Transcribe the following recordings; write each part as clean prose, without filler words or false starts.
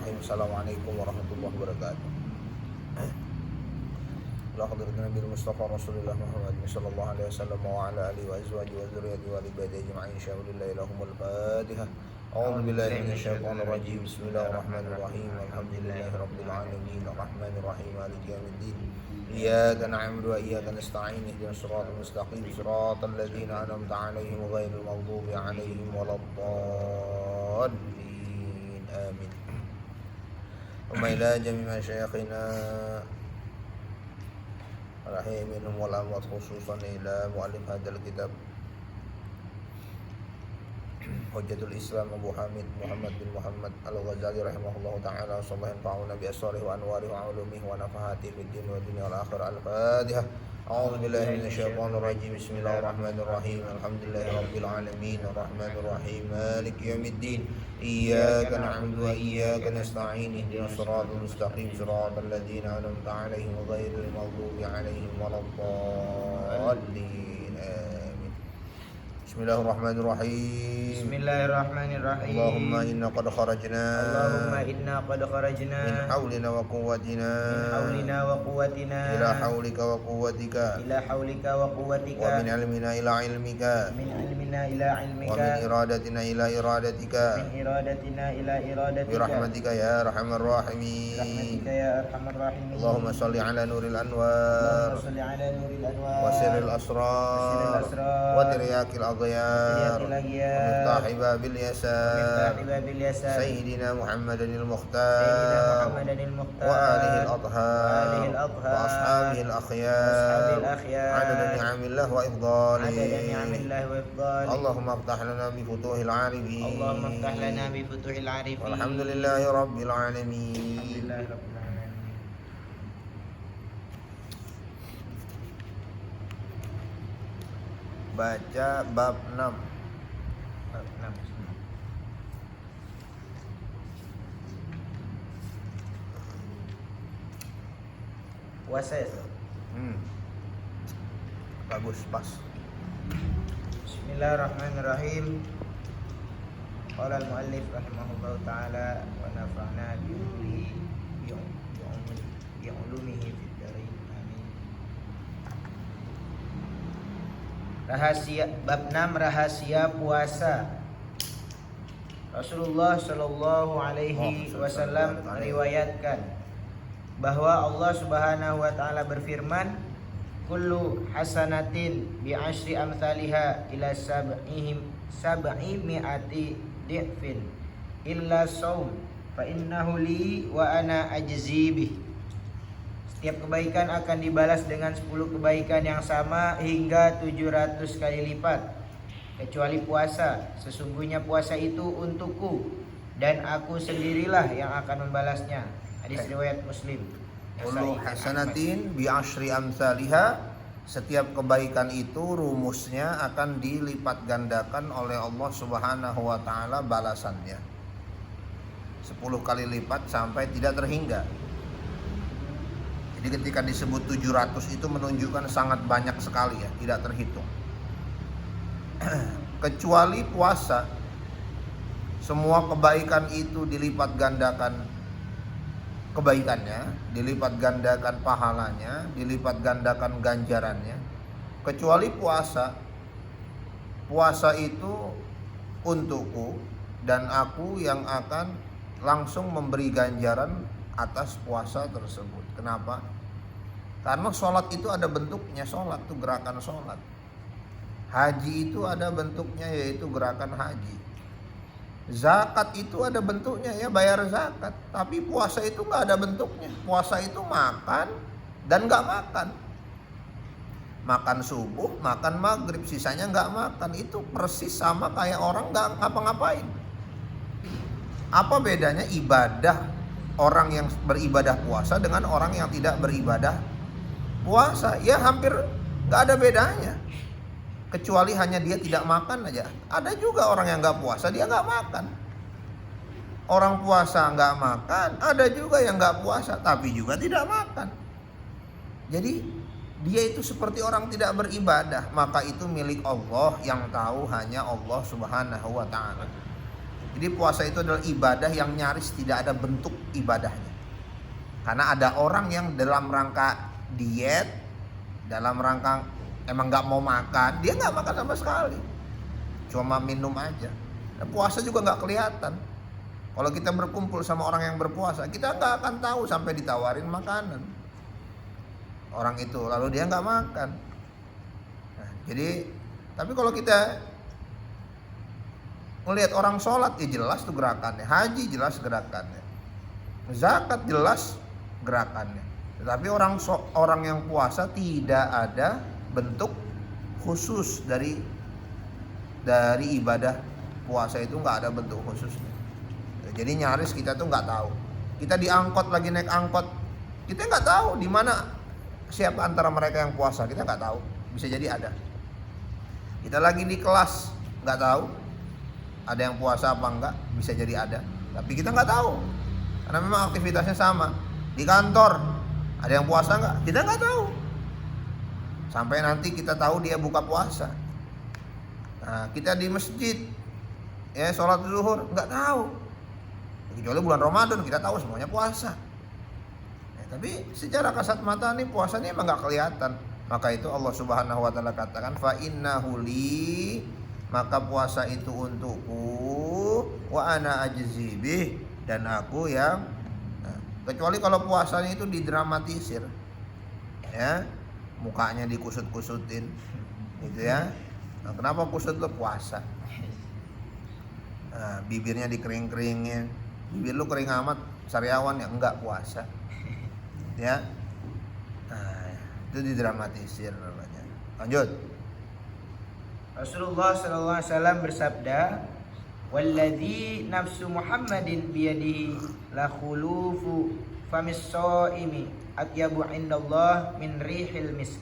Bismillahirrahmanirrahim. Assalamualaikum warahmatullahi wabarakatuh. La hadratin Nabi Mustafa Rasulullah Muhammad sallallahu alaihi wasallam wa ala alihi wa azwajihi wa dzurriyyatihi wa ibadihi ajma'in. Sya'ulillahi lahumul Fatihah. A'udzu billahi minasyaitonir rajim. Bismillahirrahmanirrahim. Alhamdulillahi rabbil alamin. Arrahmanir rahim. Maliki yaumiddin. Iyyaka na'budu wa iyyaka nasta'in. Ihdinas siratal mustaqim. Siratal ladzina an'amta 'alaihim ghairil maghdubi 'alaihim waladdallin. Amin. Wa ila jami'i masyayikhina الأحياء منهم والأموات خصوصا إلى مؤلف هذا الكتاب حجة الإسلام أبو حامد محمد بن محمد الغزالي رحمه الله تعالى وصلى الله ينفعنا بأسراره وأنواره وعلومه ونفحاته في الدين والدنيا والآخرة. الفاتحة. أعوذ بالله من الشيطان الرجيم. بسم الله الرحمن الرحيم. الحمد لله رب العالمين الرحمن الرحيم مالك يوم الدين. إياك نعبد وإياك نستعين. اهدنا الصراط المستقيم صراط الذين أنعمت عليهم غير المغضوب عليهم ولا الضالين. آمين. بسم الله الرحمن الرحيم. بسم الله الرحمن الرحيم. اللهم إنا قد خرجنا من حولنا وقوتنا إلى حولك وقوتك ومن علمنا إلى علمك ومن إرادتنا إلى إرادتك برحمتك يا أرحم الراحمين. اللهم صل على نور الأنوار وسر الأسرار وترياك الأضيار ومفتاح باب اليسار سيدنا محمد المختار وآله الأطهار وأصحابه الأخيار عدد نعم الله وإفضاله. اللهم افتح لنا بفتوح العارفين والحمد لله رب العالمين. Baca bab 6. Puasa ya? Bagus, pas. Bismillahirrahmanirrahim. Qala al-muallif rahimahullah ta'ala wa nafa'na bi ulumihi fid dharain. Amin. Rahasia bab 6 rahasia puasa. Rasulullah Shallallahu alaihi wasallam meriwayatkan bahwa Allah Subhanahu wa taala berfirman, kullu hasanatin bi asyri amsalha ila sab'i mi'ati di'fin illa shaum fa innahu li wa ana ajzi bih. Setiap kebaikan akan dibalas dengan 10 kebaikan yang sama hingga 700 kali lipat kecuali puasa. Sesungguhnya puasa itu untukku dan aku sendirilah yang akan membalasnya. Hadis riwayat Muslim. Kullu hasanatin bi asyri amsalha. Setiap kebaikan itu rumusnya akan dilipat gandakan oleh Allah Subhanahu wa taala balasannya. 10 kali lipat sampai tidak terhingga. Jadi ketika disebut 700 itu menunjukkan sangat banyak sekali ya, tidak terhitung. Kecuali puasa, semua kebaikan itu dilipat gandakan kebaikannya, dilipat gandakan pahalanya, dilipat gandakan ganjarannya. Kecuali puasa. Puasa itu untukku dan aku yang akan langsung memberi ganjaran atas puasa tersebut. Kenapa? Karena sholat itu ada bentuknya. Sholat itu gerakan sholat. Haji itu ada bentuknya, yaitu gerakan haji. Zakat itu ada bentuknya, ya bayar zakat. Tapi puasa itu gak ada bentuknya. Puasa itu makan dan gak makan. Makan subuh, makan maghrib, sisanya gak makan. Itu persis sama kayak orang gak ngapa-ngapain. Apa bedanya ibadah orang yang beribadah puasa dengan orang yang tidak beribadah puasa? Ya hampir gak ada bedanya. Kecuali hanya dia tidak makan aja. Ada juga orang yang gak puasa, dia gak makan. Orang puasa gak makan, ada juga yang gak puasa tapi juga tidak makan. Jadi dia itu seperti orang tidak beribadah. Maka itu milik Allah, yang tahu hanya Allah Subhanahu wa ta'ala. Jadi puasa itu adalah ibadah yang nyaris tidak ada bentuk ibadahnya. Karena ada orang yang dalam rangka diet, dalam rangka emang nggak mau makan, dia nggak makan sama sekali, cuma minum aja. Dan puasa juga nggak kelihatan. Kalau kita berkumpul sama orang yang berpuasa, kita nggak akan tahu sampai ditawarin makanan orang itu, lalu dia nggak makan. Nah, jadi, tapi kalau kita melihat orang sholat, ya jelas tuh gerakannya. Haji jelas gerakannya. Zakat jelas gerakannya. Tetapi orang yang puasa tidak ada bentuk khusus dari ibadah puasa itu, nggak ada bentuk khususnya. Jadi nyaris kita tuh nggak tahu. Kita diangkot, lagi naik angkot, kita nggak tahu di mana siapa antara mereka yang puasa, kita nggak tahu. Bisa jadi ada. Kita lagi di kelas, nggak tahu ada yang puasa apa enggak, bisa jadi ada. Tapi kita nggak tahu, karena memang aktivitasnya sama. Di kantor, ada yang puasa enggak? Kita nggak tahu. Sampai nanti kita tahu dia buka puasa. Nah, kita di masjid, ya sholat zuhur, nggak tahu. Kecuali bulan Ramadan, kita tahu semuanya puasa. Ya, tapi secara kasat mata nih puasanya emang nggak kelihatan. Maka itu Allah Subhanahu Wa Taala katakan, fa innahu li, maka puasa itu untukku, wa ana ajzi bih, dan aku yang, nah, kecuali kalau puasanya itu didramatisir, ya, mukanya dikusut-kusutin, gitu ya. Nah, kenapa kusut lo? Puasa. Nah, bibirnya dikering-keringin, bibir lu kering amat, sariawan ya, enggak puasa, ya. Nah, itu didramatisir namanya. Lanjut. Rasulullah sallallahu alaihi wasallam bersabda, "Walladzi nafsu Muhammadin biyadihi la khulufu famis shaimi atyabu indallah min rihil misk."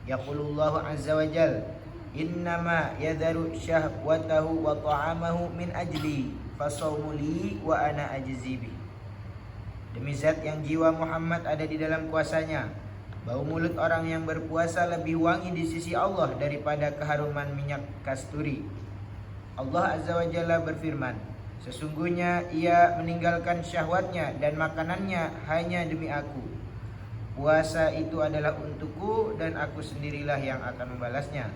Yaqulullahu azza wa jalla, "Innama yadharu syahwatahu wa ta'amahu min ajli fasawmu li wa ana ajzi bi." Demi zat yang jiwa Muhammad ada di dalam kuasanya, bau mulut orang yang berpuasa lebih wangi di sisi Allah daripada keharuman minyak kasturi. Allah Azza wa Jalla berfirman, sesungguhnya ia meninggalkan syahwatnya dan makanannya hanya demi aku. Puasa itu adalah untukku dan aku sendirilah yang akan membalasnya.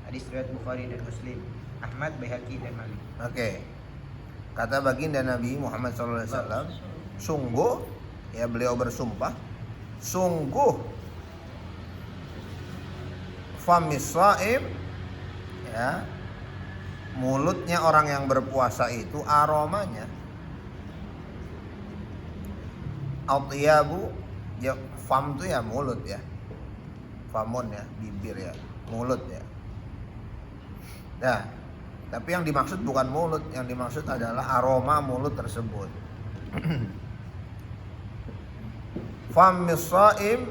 Hadis riwayat Bukhari dan Muslim, Ahmad, Baihaqi dan Malik. Oke. Kata baginda Nabi Muhammad SAW, sungguh, ya beliau bersumpah, sungguh famis shaim, ya, mulutnya orang yang berpuasa itu aromanya atyabu, ya, fam itu ya mulut ya, famun ya bibir ya, mulut ya. Nah, tapi yang dimaksud bukan mulut, yang dimaksud adalah aroma mulut tersebut. Famis shaim,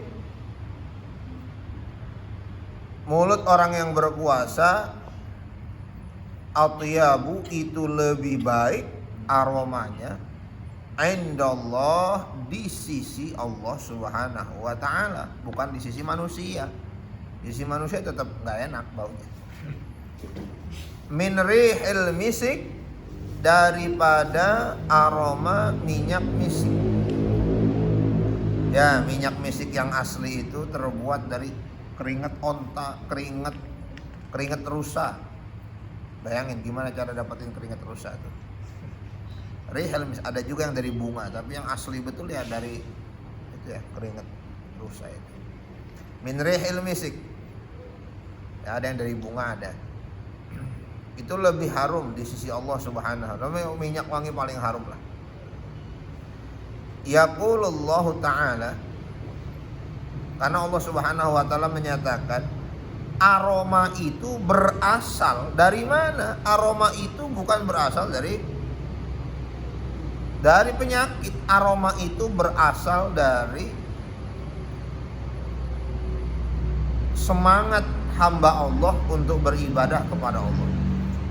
mulut orang yang berpuasa, atyabu itu lebih baik aromanya, indallah, di sisi Allah Subhanahu wa Ta'ala, bukan di sisi manusia. Di sisi manusia tetap nggak enak baunya. Min rihil misik, daripada aroma minyak misik. Ya, minyak misik yang asli itu terbuat dari keringat onta, keringat rusa. Bayangin gimana cara dapetin keringat rusa tuh. Rihil misik, ada juga yang dari bunga, tapi yang asli betul ya dari itu ya, keringat rusa itu. Min rihil misik. Ya, ada yang dari bunga ada. Itu lebih harum di sisi Allah Subhanahu wa Ta'ala. Minyak wangi paling harum lah. Yaqulullahu ta'ala, karena Allah Subhanahu wa Ta'ala menyatakan aroma itu berasal dari mana? Aroma itu bukan berasal dari penyakit. Aroma itu berasal dari semangat hamba Allah untuk beribadah kepada Allah.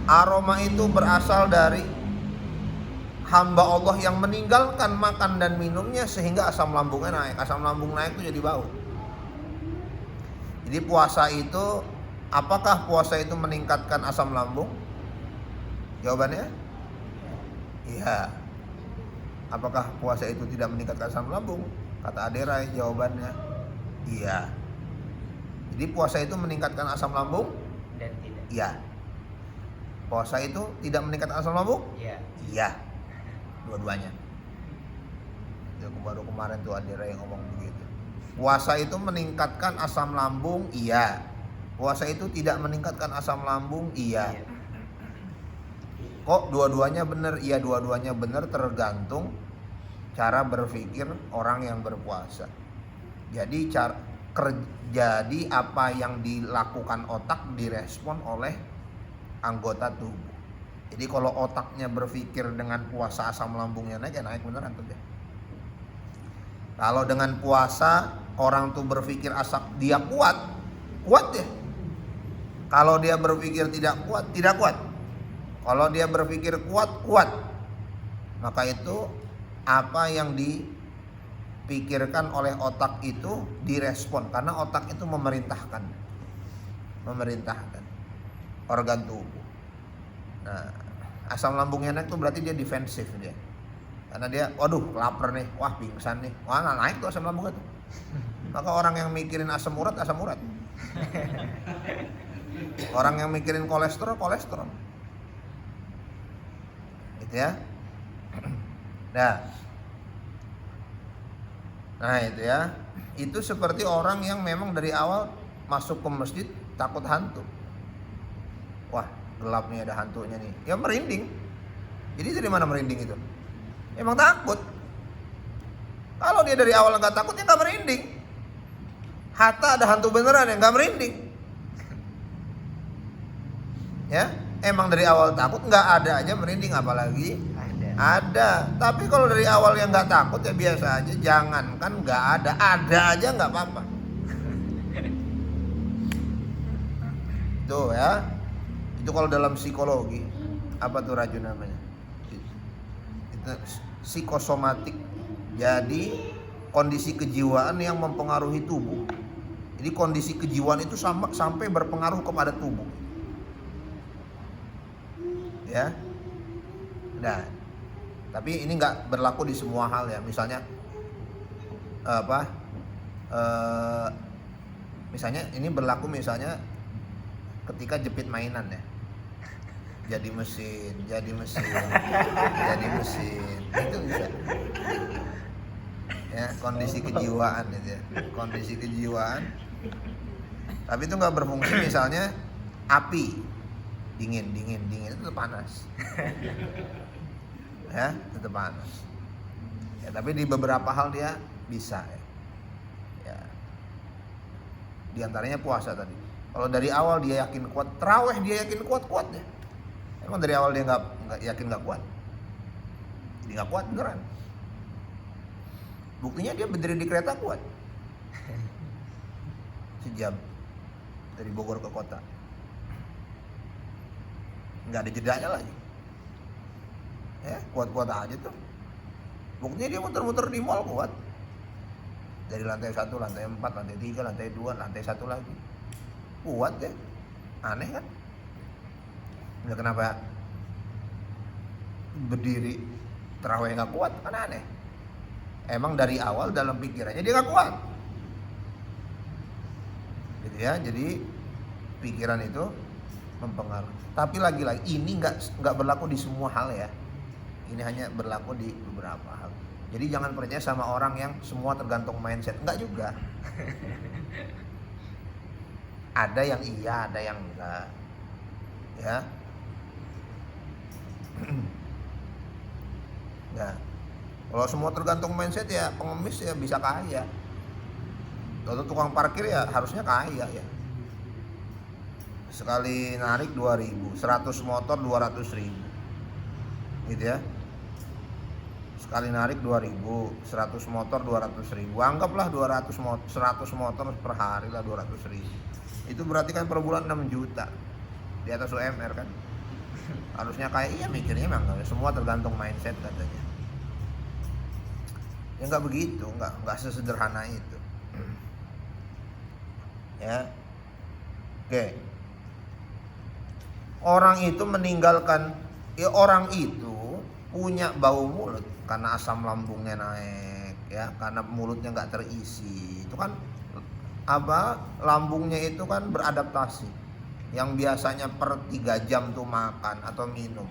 Aroma itu berasal dari hamba Allah yang meninggalkan makan dan minumnya sehingga asam lambungnya naik. Asam lambung naik itu jadi bau. Jadi puasa itu, apakah puasa itu meningkatkan asam lambung? Jawabannya Iya. Apakah puasa itu tidak meningkatkan asam lambung? Kata Aderai jawabannya iya. Jadi puasa itu meningkatkan asam lambung? Dan tidak. Iya. Puasa itu tidak meningkatkan asam lambung? Iya. Iya. Dua-duanya. Itu baru kemarin tuh Aderai yang ngomong begitu. Puasa itu meningkatkan asam lambung? Iya. Puasa itu tidak meningkatkan asam lambung? Iya. Kok dua-duanya benar? Iya, dua-duanya benar, tergantung cara berpikir orang yang berpuasa. Jadi jadi apa yang dilakukan otak direspon oleh anggota tubuh. Jadi kalau otaknya berpikir dengan puasa asam lambungnya naik, ya naik beneran tuh deh. Kalau dengan puasa orang tuh berpikir asam dia kuat ya. Kalau dia berpikir tidak kuat. Kalau dia berpikir kuat. Maka itu apa yang dipikirkan oleh otak itu direspon, karena otak itu memerintahkan organ tubuh. Nah, asam lambungnya naik itu berarti dia defensif dia. Karena dia, waduh lapar nih, wah pingsan nih, wah naik tuh asam lambungnya tuh. Maka orang yang mikirin asam urat. Orang yang mikirin kolesterol. Gitu ya. Nah itu ya. Itu seperti orang yang memang dari awal masuk ke masjid takut hantu. Wah, gelap nih, ada hantunya nih. Ya merinding. Jadi dari mana merinding itu? Emang takut. Kalau dia dari awal nggak takut, ya nggak merinding. Hatta ada hantu beneran yang nggak merinding. Ya, emang dari awal takut, nggak ada aja merinding, apalagi ada. Tapi kalau dari awal yang nggak takut ya biasa aja. Jangan kan nggak ada aja nggak apa-apa. Tuh ya. Itu kalau dalam psikologi apa tuh Raju namanya? Itu psikosomatik. Jadi kondisi kejiwaan yang mempengaruhi tubuh. Jadi kondisi kejiwaan itu sampai berpengaruh kepada tubuh. Ya. Nah, tapi ini nggak berlaku di semua hal ya. Misalnya misalnya ini berlaku misalnya ketika jepit mainan ya. Jadi mesin. Itu bisa. Ya, kondisi kejiwaan itu ya. Kondisi kejiwaan. Tapi itu nggak berfungsi misalnya api. Dingin itu tetap panas. Ya, tetap panas. Ya, tapi di beberapa hal dia bisa ya. Ya. Di antaranya puasa tadi. Kalau dari awal dia yakin kuat, tarawih dia yakin kuat ya. Emang dari awal dia nggak yakin nggak kuat. Dia nggak kuat beneran. Buktinya dia berdiri di kereta kuat. Sejam dari Bogor ke kota. Nggak ada jedanya lagi. Ya, kuat-kuat aja tuh. Buktinya dia muter-muter di mall kuat. Dari lantai 1, lantai 4, lantai 3, lantai 2, lantai 1 lagi. Kuat ya. Aneh kan? Nggak kenapa berdiri terawih nggak kuat, kan aneh. Emang dari awal dalam pikirannya dia nggak kuat. Gitu ya, jadi pikiran itu mempengaruhi. Tapi lagi-lagi ini nggak berlaku di semua hal ya. Ini hanya berlaku di beberapa hal. Jadi jangan percaya sama orang yang semua tergantung mindset. Enggak juga. Ada yang iya, ada yang enggak. Ya. Nah, kalau semua tergantung mindset ya pengemis ya bisa kaya. Kalau tukang parkir ya harusnya kaya ya. Sekali narik 2.000, 100 motor 200.000. Gitu ya. Sekali narik 2.000, 100 motor 200.000. Anggaplah 100 motor per hari lah 200.000. Itu berarti kan per bulan 6 juta. Di atas UMR kan. Harusnya kayak iya mikirnya memang semua tergantung mindset katanya. Ya nggak begitu, nggak sesederhana itu. Ya. Oke. Orang itu meninggalkan, ya orang itu punya bau mulut karena asam lambungnya naik, ya, karena mulutnya nggak terisi. Itu kan apa, lambungnya itu kan beradaptasi. Yang biasanya per 3 jam tuh makan atau minum,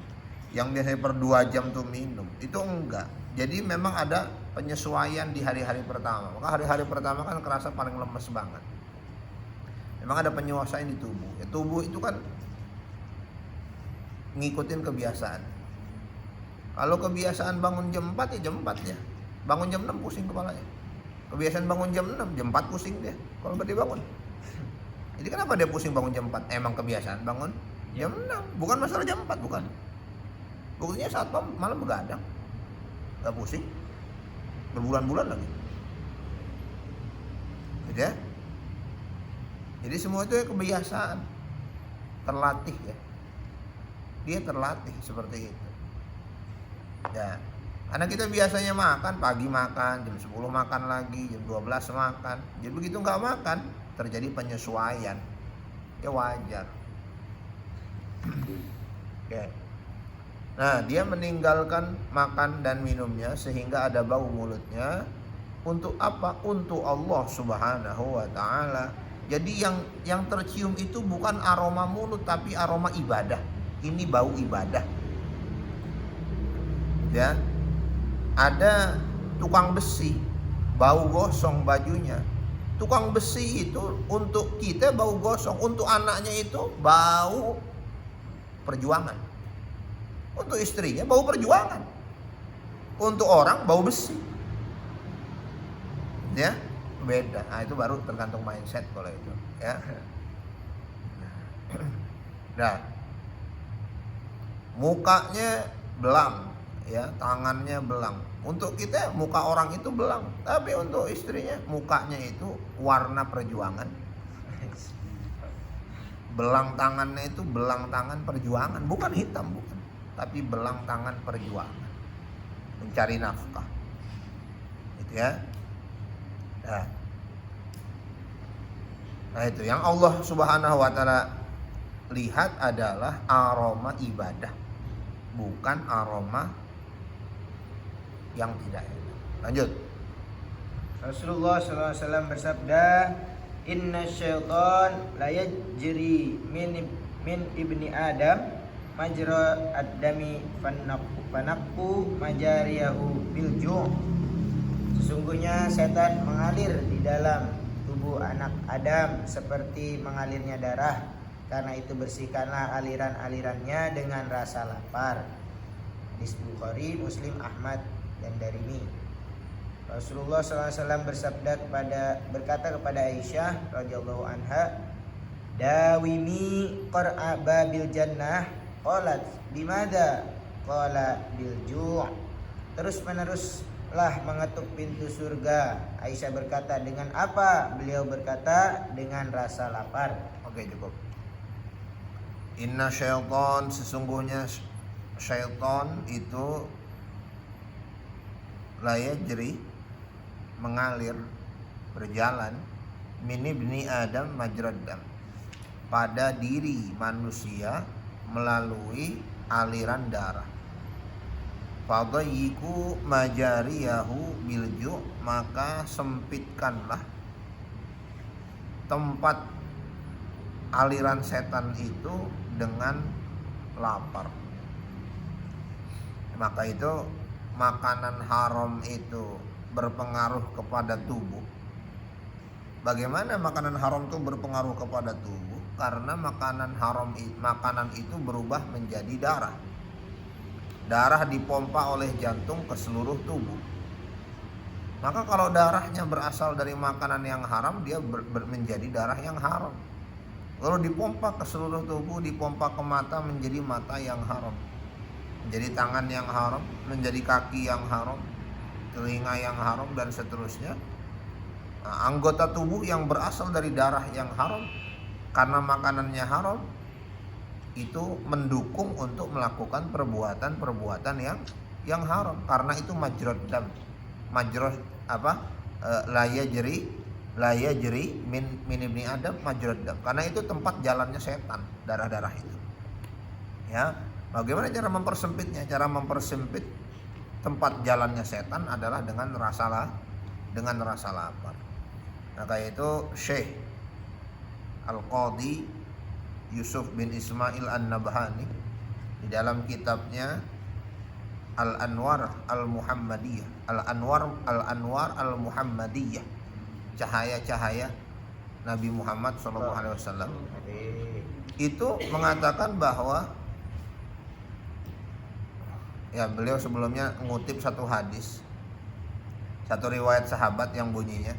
yang biasanya per 2 jam tuh minum, itu enggak. Jadi memang ada penyesuaian di hari-hari pertama. Maka hari-hari pertama kan kerasa paling lemes banget. Memang ada penyesuaian di tubuh. Ya, tubuh itu kan ngikutin kebiasaan. Kalau kebiasaan bangun jam 4 ya jam 4 ya. Bangun jam 6 pusing kepalanya. Kebiasaan bangun jam 6, jam 4 pusing dia kalau nggak dibangun. Jadi kenapa dia pusing bangun jam 4? Emang kebiasaan bangun jam 6, bukan masalah jam 4, bukan. Buktinya saat malam begadang, nggak pusing, berbulan-bulan lagi. Gitu ya. Jadi semua itu kebiasaan, terlatih ya. Dia terlatih seperti itu. Ya, karena kita biasanya makan, pagi makan, jam 10 makan lagi, jam 12 makan. Jadi begitu nggak makan, terjadi penyesuaian. Ya wajar. Oke. Nah, dia meninggalkan makan dan minumnya sehingga ada bau mulutnya. Untuk apa? Untuk Allah Subhanahu wa taala. Jadi yang tercium itu bukan aroma mulut tapi aroma ibadah. Ini bau ibadah. Ya. Ada tukang besi, bau gosong bajunya. Tukang besi itu untuk kita bau gosong, untuk anaknya itu bau perjuangan. Untuk istrinya bau perjuangan. Untuk orang bau besi. Ya, beda. Nah, itu baru tergantung mindset kalau itu, ya. Nah, mukanya belang, ya, tangannya belang. Untuk kita muka orang itu belang, tapi untuk istrinya mukanya itu warna perjuangan. Belang tangannya itu belang tangan perjuangan, bukan hitam, bukan, tapi belang tangan perjuangan, mencari nafkah, gitu ya. Nah itu yang Allah Subhanahu wa taala lihat adalah aroma ibadah, bukan aroma yang tidak enak. Lanjut. Rasulullah SAW bersabda, Inna syaitan la yajri min ibni Adam majra ad-dami fanaqu majariyahu bil ju'. Sesungguhnya setan mengalir di dalam tubuh anak Adam seperti mengalirnya darah, karena itu bersihkanlah aliran-alirannya dengan rasa lapar. Hadis Bukhari, Muslim, Ahmad dan Darimi. Rasulullah SAW berkata kepada Aisyah radhiyallahu anha, Dawimi qar'a babil jannah. Qalat bimada? Qala bil ju'. Terus meneruslah mengetuk pintu surga. Aisyah berkata, dengan apa? Beliau berkata, dengan rasa lapar. Oke, cukup. Inna syaitan, sesungguhnya syaitan itu la yajri, mengalir, berjalan, min ibni Adam majrad dam, pada diri manusia melalui aliran darah. Fadayyiku majariyahu bilju', maka sempitkanlah tempat aliran setan itu dengan lapar. Maka itu makanan haram itu berpengaruh kepada tubuh. Bagaimana makanan haram itu berpengaruh kepada tubuh? Karena makanan itu berubah menjadi darah. Darah dipompa oleh jantung ke seluruh tubuh. Maka kalau darahnya berasal dari makanan yang haram, dia menjadi darah yang haram. Kalau dipompa ke seluruh tubuh, dipompa ke mata, menjadi mata yang haram, menjadi tangan yang haram, menjadi kaki yang haram, telinga yang haram, dan seterusnya. Nah, anggota tubuh yang berasal dari darah yang haram, karena makanannya haram, itu mendukung untuk melakukan perbuatan yang haram. Karena itu majrad dam, majrad apa? La yajri min ibni Adam majrad dam. Karena itu tempat jalannya setan, darah-darah itu. Ya. Bagaimana cara mempersempitnya? Cara mempersempit tempat jalannya setan adalah dengan rasa lapar. Maka itu Syekh Al-Qadhi Yusuf bin Ismail An-Nabhani di dalam kitabnya Al-Anwar Al-Muhammadiyah, Al-Anwar Al-Muhammadiyah, cahaya-cahaya Nabi Muhammad SAW, itu mengatakan bahwa ya beliau sebelumnya ngutip satu hadis, satu riwayat sahabat yang bunyinya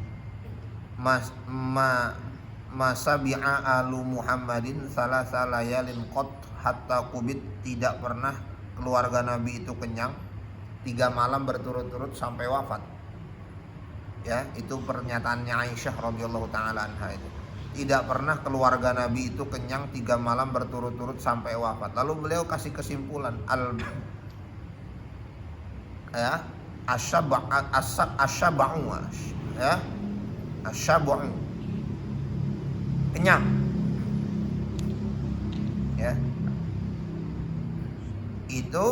masa bi'a alu Muhammadin salasa layalin qat hatta kubit, tidak pernah keluarga Nabi itu kenyang 3 malam berturut-turut sampai wafat. Ya, itu pernyataannya Aisyah radhiyallahu taala anha itu. Tidak pernah keluarga Nabi itu kenyang 3 malam berturut-turut sampai wafat. Lalu beliau kasih kesimpulan asyaba'u ya, asyaba'u kenyang ya, itu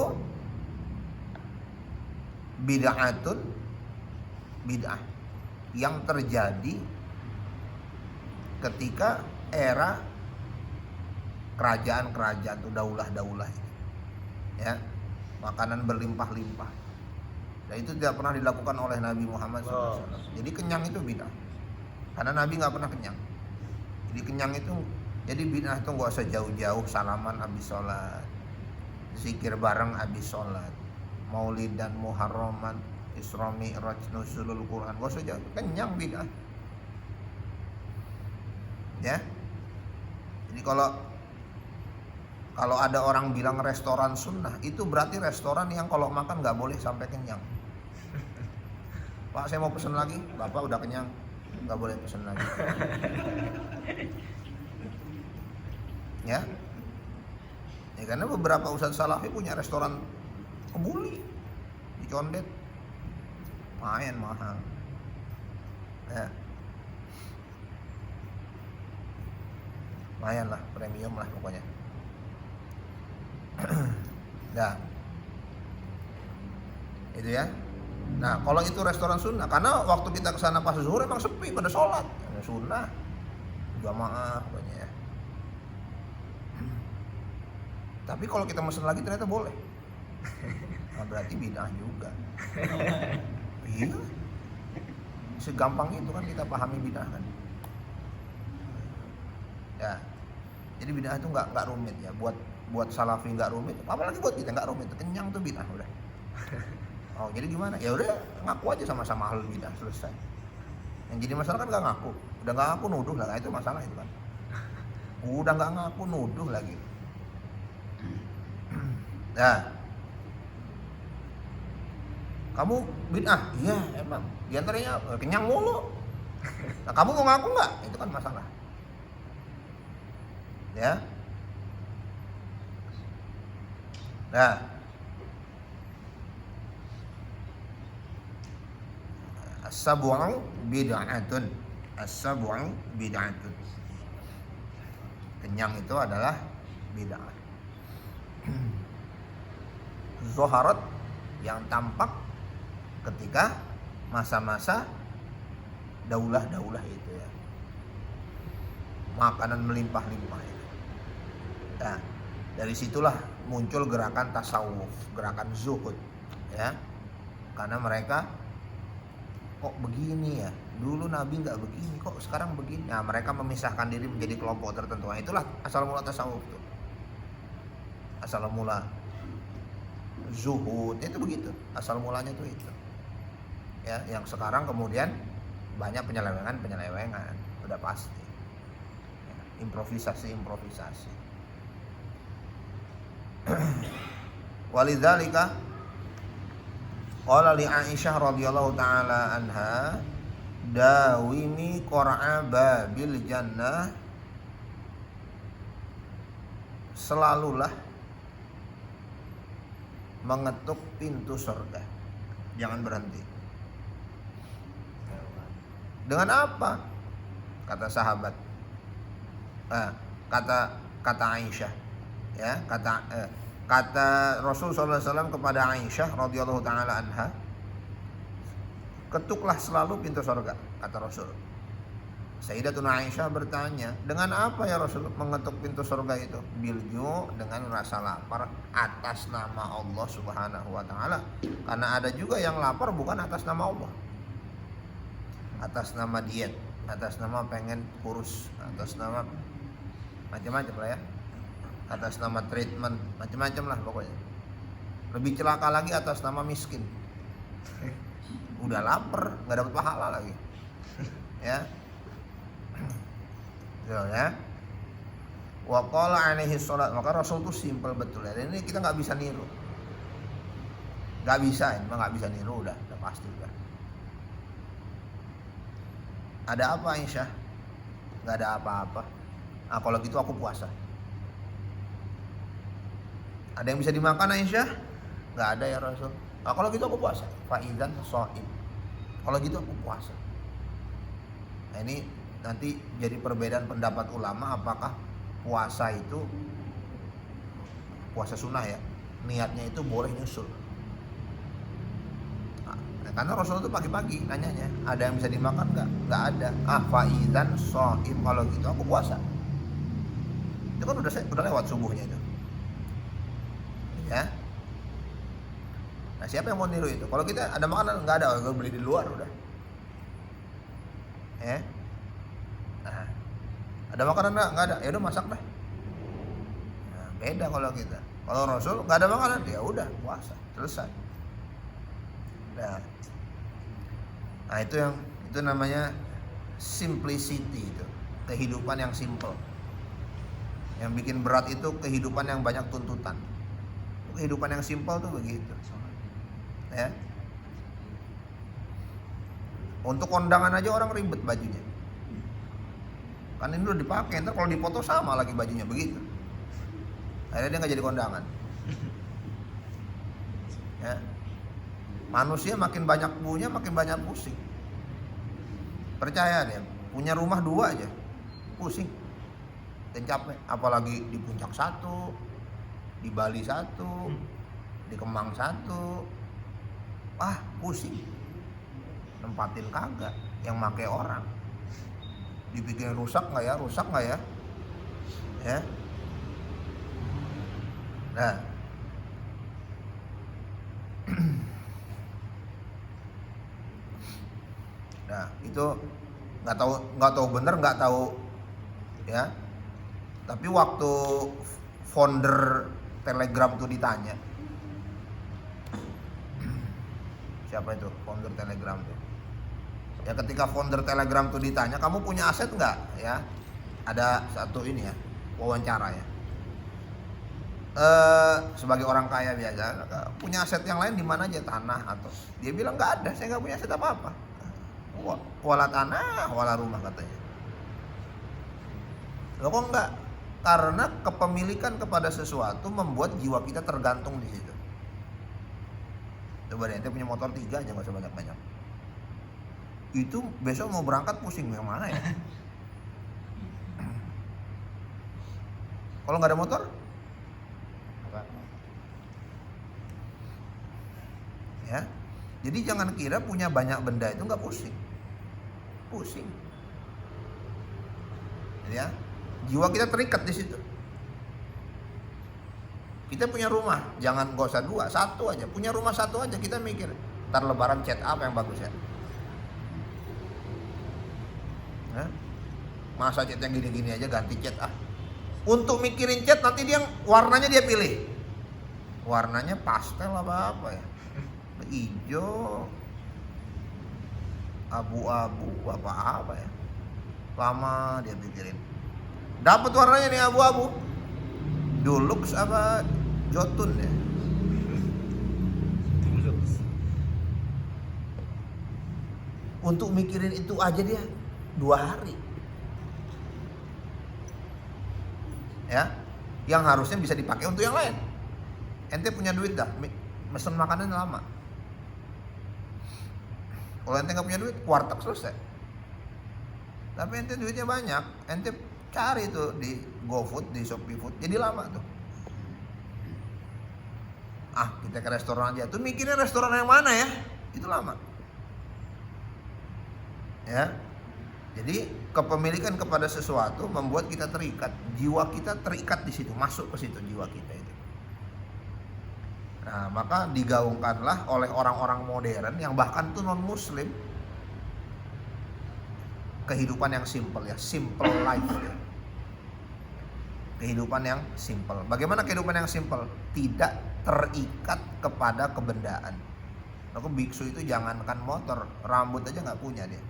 bid'ah yang terjadi ketika era kerajaan-kerajaan itu, daulah-daulah itu ya, makanan berlimpah-limpah, dan itu tidak pernah dilakukan oleh Nabi Muhammad SAW. Jadi kenyang itu bid'ah, karena Nabi nggak pernah kenyang. Jadi kenyang itu, jadi bid'ah itu nggak usah jauh-jauh salaman habis sholat, zikir bareng habis sholat, maulid dan muharraman, Isra Mi'raj, nuzulul Quran, nggak usah jauh, kenyang bid'ah. Ya, jadi kalau ada orang bilang restoran sunnah, itu berarti restoran yang kalau makan nggak boleh sampai kenyang. Pak, saya mau pesen lagi. Bapak udah kenyang, nggak boleh pesen lagi. Ya, karena beberapa ustadz salafi punya restoran kebuli di Condet, lumayan mahal. Ya, lumayan lah, premium lah pokoknya. Nah, itu ya. Nah, kalau itu restoran sunnah, karena waktu kita kesana pas zuhur emang sepi pada sholat, sunnah jamaah pokoknya ya. Tapi kalau kita mesen lagi ternyata boleh, nah, berarti bid'ah juga. Iya, segampang itu kan kita pahami bid'ah kan. Ya, jadi bid'ah itu nggak rumit ya, buat salafi nggak rumit, apalagi buat kita nggak rumit, kenyang tuh bid'ah udah. Oh, jadi gimana? Ya udah ngaku aja sama-sama ahlul bid'ah, selesai. Yang jadi masalah kan nggak ngaku, udah nggak ngaku nuduh lah, itu masalah itu kan. Udah nggak ngaku nuduh lagi. Nah, kamu bid'ah, iya emang. Di antaranya kenyang mulu. Nah, kamu mau ngaku nggak? Itu kan masalah. Ya. Nah, as-sab'u bid'atun. As-sab'u bid'atun. Kenyang itu adalah bid'ah. Zoharat yang tampak ketika masa-masa daulah-daulah itu ya, makanan melimpah-limpah itu. Nah, dari situlah muncul gerakan tasawuf, gerakan zuhud ya, karena mereka kok begini ya, dulu Nabi nggak begini, kok sekarang begini. Nah, mereka memisahkan diri menjadi kelompok tertentu. Nah, itulah asal mula tasawuf tuh, asal mula zuhud itu begitu, asal mulanya tuh itu ya, yang sekarang kemudian banyak penyelewengan udah pasti ya, improvisasi walidzalika qala li Aisyah radhiyallahu taala anha dawimi qara'a babil jannah, selalulah mengetuk pintu surga, jangan berhenti. Dengan apa? Kata sahabat, kata Aisyah, ya, Kata Rasul SAW kepada Aisyah radhiyallahu taala anha, ketuklah selalu pintu surga, kata Rasul. Sayyidatuna Aisyah bertanya, dengan apa ya Rasul mengetuk pintu surga itu? Bilju, dengan rasa lapar atas nama Allah Subhanahu wa taala. Karena ada juga yang lapar bukan atas nama Allah. Atas nama diet, atas nama pengen kurus, atas nama macam-macam lah ya. Atas nama treatment, macam-macam lah pokoknya. Lebih celaka lagi atas nama miskin. Udah lapar, nggak dapat pahala lagi. Ya. Ya. Wa qala alaihi salat, maka Rasul itu simpel betul ya. Dan ini kita nggak bisa niru. Nggak bisa, memang nggak bisa niru, udah pasti udah. Ada apa Aisyah? Nggak ada apa-apa. Nah kalau gitu aku puasa. Ada yang bisa dimakan Aisyah? Nggak ada ya Rasul. Nah kalau gitu aku puasa. Faizan shaim. Kalau gitu aku puasa. Nah ini nanti jadi perbedaan pendapat ulama, apakah puasa itu puasa sunnah ya, niatnya itu boleh nyusul. Nah, karena Rasul itu pagi-pagi nanyanya, ada yang bisa dimakan nggak ada. Faizan shaim, kalau gitu aku puasa. Itu kan udah lewat subuhnya itu. Ya. Nah siapa yang mau niru itu? Kalau kita ada makanan nggak ada, gue beli di luar udah. Nah, ada makanan nggak ada, ya udah masak dah. Nah, beda kalau kita. Kalau Rasul nggak ada makanan, ya udah puasa, selesai. Nah itu namanya simplicity, itu kehidupan yang simple. Yang bikin berat itu kehidupan yang banyak tuntutan. Kehidupan yang simpel tuh begitu. Ya. Untuk kondangan aja orang ribet bajunya. Kan ini udah dipakai, ntar kalau dipoto sama lagi bajunya begitu. Akhirnya dia nggak jadi kondangan. Ya. Manusia makin banyak punya, makin banyak pusing. Percaya deh, punya rumah 2 aja, pusing. Dan capek, apalagi di Puncak 1, di Bali 1, di Kemang 1. Pusing. Nempatin kagak, yang make orang. Dibikin rusak nggak ya? Ya. Nah. Nah, itu nggak tahu bener, nggak tahu ya. Tapi waktu founder Telegram tuh ditanya, siapa itu founder Telegram tuh? Ya ketika founder Telegram tuh ditanya, kamu punya aset nggak? Ya, ada satu ini ya, wawancara ya. Sebagai orang kaya biasa, punya aset yang lain di mana aja, tanah atau? Dia bilang nggak ada, saya nggak punya aset apa-apa. Wala tanah, wala rumah katanya. Loh kok enggak? Karena kepemilikan kepada sesuatu membuat jiwa kita tergantung di situ. Coba deh, ente punya motor 3 aja, nggak usah banyak-banyak. Itu besok mau berangkat pusing yang mana ya? Kalau nggak ada motor, apa? Ya, jadi jangan kira punya banyak benda itu nggak pusing. Ya, jiwa kita terikat di situ. Kita punya rumah, jangan gak usah 2, 1 aja. Punya rumah 1 aja, kita mikir, ntar lebaran cat apa yang bagus ya? Masa cat yang gini-gini aja ganti cat Untuk mikirin cat nanti warnanya dia pilih. Warnanya pastel apa ya? Hijau, abu-abu, apa ya? Lama dia pikirin. Dapat warnanya nih abu-abu. Dulux apa Jotun ya? Untuk mikirin itu aja dia 2 hari. Ya, yang harusnya bisa dipakai untuk yang lain. Ente punya duit dah, mesen makanan lama. Kalau ente nggak punya duit, warteg selesai. Tapi ente duitnya banyak, ente cari tuh di GoFood, di Shopee Food, jadi lama tuh. kita ke restoran aja. Tuh mikirnya restoran yang mana ya? Itu lama. Ya. Jadi kepemilikan kepada sesuatu membuat kita terikat, jiwa kita terikat di situ, masuk ke situ jiwa kita itu. Nah, maka digaungkanlah oleh orang-orang modern yang bahkan tuh non muslim kehidupan yang simple ya, simple life ya. Kehidupan yang simple. Bagaimana kehidupan yang simple? Tidak terikat kepada kebendaan. Aku biksu itu jangankan motor, rambut aja nggak punya dia.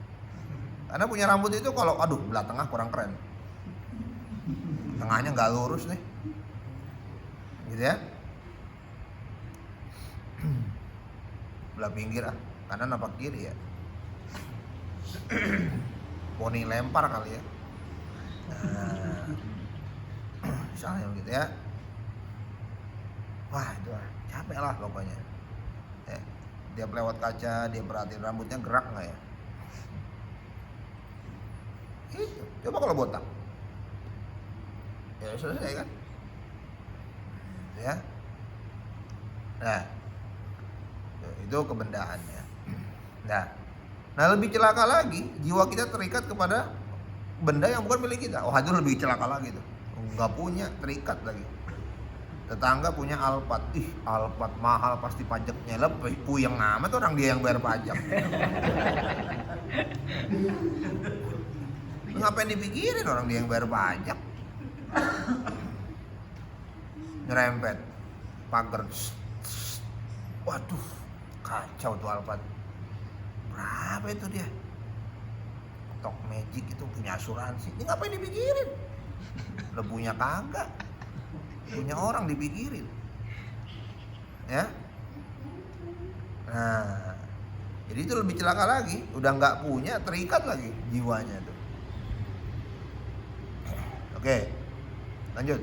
Karena punya rambut itu kalau aduh belah tengah kurang keren, tengahnya nggak lurus nih, gitu ya. Belah pinggir kanan apa kiri ya? Poni lempar kali ya. Nah, misalnya gitu ya. Wah itu capek lah pokoknya. Ya, dia lewat kaca, dia perhatiin rambutnya gerak nggak ya? Itu. Coba kalau botak, ya selesai kan? Ya, nah itu kebendaannya. Nah lebih celaka lagi, jiwa kita terikat kepada benda yang bukan milik kita. Oh itu lebih celaka lagi tuh, nggak punya, terikat lagi. Tetangga punya Alphard, Alphard mahal pasti pajaknya, lebih puyeng amat orang dia yang bayar pajak. Ngapain dipikirin orang dia yang bayar pajak? Nyerempet pagar, waduh kacau tuh Alphard. Berapa itu dia? Tok Magic itu punya asuransi. Ini ngapain dipikirin? Udah punya kagak, punya orang dipikirin, ya. Nah, jadi itu lebih celaka lagi. Udah nggak punya, terikat lagi jiwanya tuh. Oke, lanjut.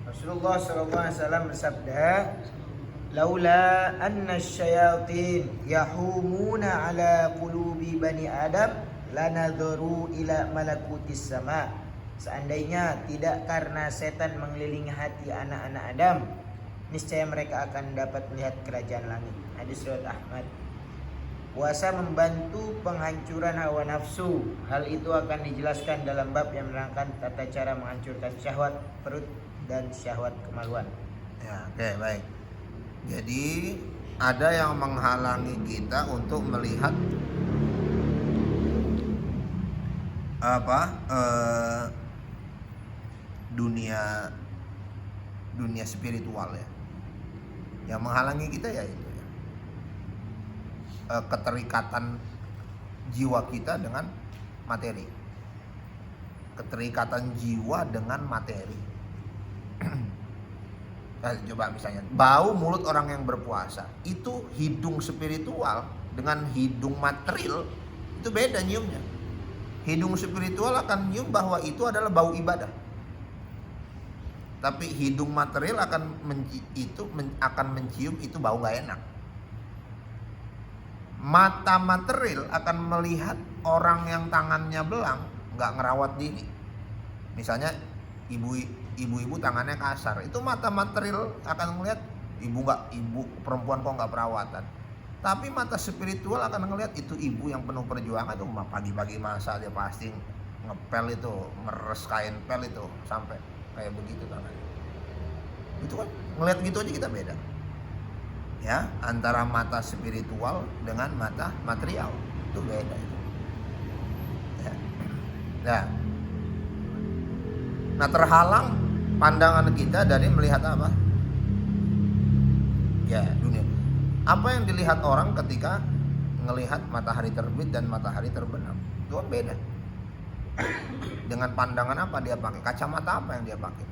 Rasulullah SAW bersabda, "Laula anna asyayatin yahumuna ala qulubi bani Adam lanadharu ila malakutis sama." Seandainya tidak karena setan mengelilingi hati anak-anak Adam, niscaya mereka akan dapat melihat kerajaan langit. Hadis riwayat Ahmad. Puasa membantu penghancuran hawa nafsu. Hal itu akan dijelaskan dalam bab yang menerangkan tata cara menghancurkan syahwat perut dan syahwat kemaluan. Ya, oke, baik. Jadi ada yang menghalangi kita untuk melihat dunia spiritual ya. Yang menghalangi kita ya itu ya. Keterikatan jiwa kita dengan materi. Keterikatan jiwa dengan materi. Nah, coba misalnya bau mulut orang yang berpuasa, itu hidung spiritual dengan hidung material itu beda nyiumnya. Hidung spiritual akan nyium bahwa itu adalah bau ibadah, tapi hidung material akan mencium itu bau gak enak. Mata material akan melihat orang yang tangannya belang nggak ngerawat diri. Misalnya ibu-ibu tangannya kasar, itu mata material akan melihat ibu perempuan kok nggak perawatan. Tapi mata spiritual akan melihat itu ibu yang penuh perjuangan tuh, pagi-pagi masa dia pasti ngepel itu, meres kain pel itu sampai kayak begitu tangannya. Itu kan ngelihat gitu aja kita beda. Ya, antara mata spiritual dengan mata material itu beda itu. Ya. Nah, terhalang pandangan kita dari melihat apa? Ya, dunia. Apa yang dilihat orang ketika melihat matahari terbit dan matahari terbenam? Itu kan beda. Dengan pandangan apa dia pakai? Kacamata apa yang dia pakai?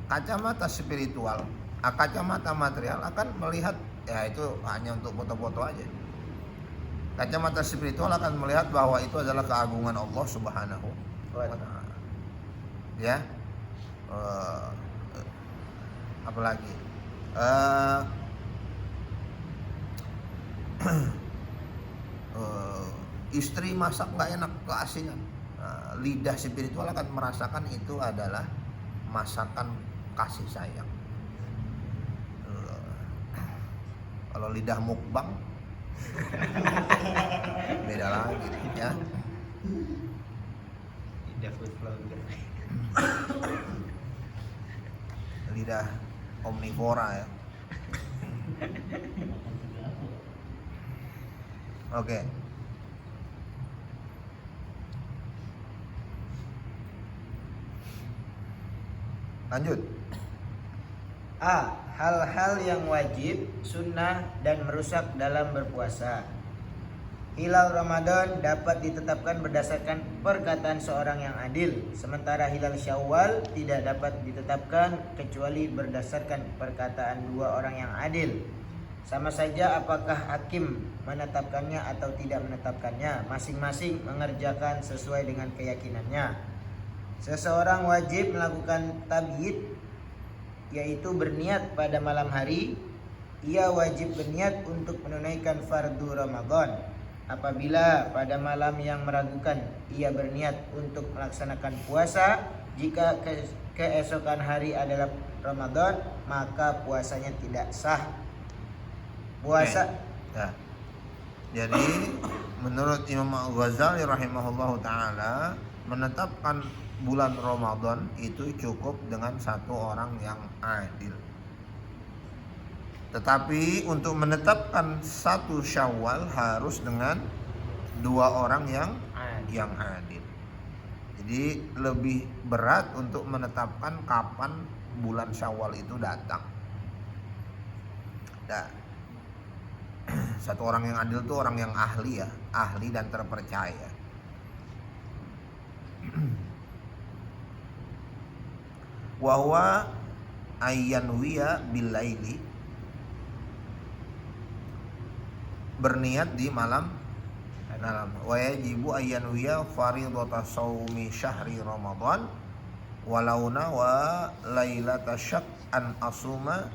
Kacamata spiritual, kacamata material akan melihat ya itu hanya untuk foto-foto aja. Kacamata spiritual akan melihat bahwa itu adalah keagungan Allah Subhanahu wa Ta'ala. Ya, apalagi istri masak nggak enak, keasingan. Lidah spiritual akan merasakan itu adalah masakan kasih sayang. Kalau lidah mukbang beda lagi ya. Lidah food vlogger. Lidah omnivora ya. Oke. Lanjut. A. Hal-hal yang wajib, sunnah, dan merusak dalam berpuasa. Hilal Ramadan dapat ditetapkan berdasarkan perkataan seorang yang adil, sementara hilal Syawal tidak dapat ditetapkan kecuali berdasarkan perkataan dua orang yang adil. Sama saja apakah hakim menetapkannya atau tidak menetapkannya, masing-masing mengerjakan sesuai dengan keyakinannya. Seseorang wajib melakukan tabyid, yaitu berniat pada malam hari. Ia wajib berniat untuk menunaikan fardu Ramadan. Apabila pada malam yang meragukan ia berniat untuk melaksanakan puasa, jika keesokan hari adalah Ramadan, maka puasanya tidak sah. Puasa Ya. Jadi menurut Imam Al-Ghazali rahimahullahu taala, menetapkan bulan Ramadan itu cukup dengan satu orang yang adil. Tetapi untuk menetapkan satu Syawal harus dengan dua orang yang adil. Jadi lebih berat untuk menetapkan kapan bulan Syawal itu datang. Nah, satu orang yang adil itu orang yang ahli ya, ahli dan terpercaya. Wahwa ayyanwiya billaili, berniat di malam. Wa yajibu ayyanwiya faridata shaumi syahri Ramadan walauna wa lailata syak an asuma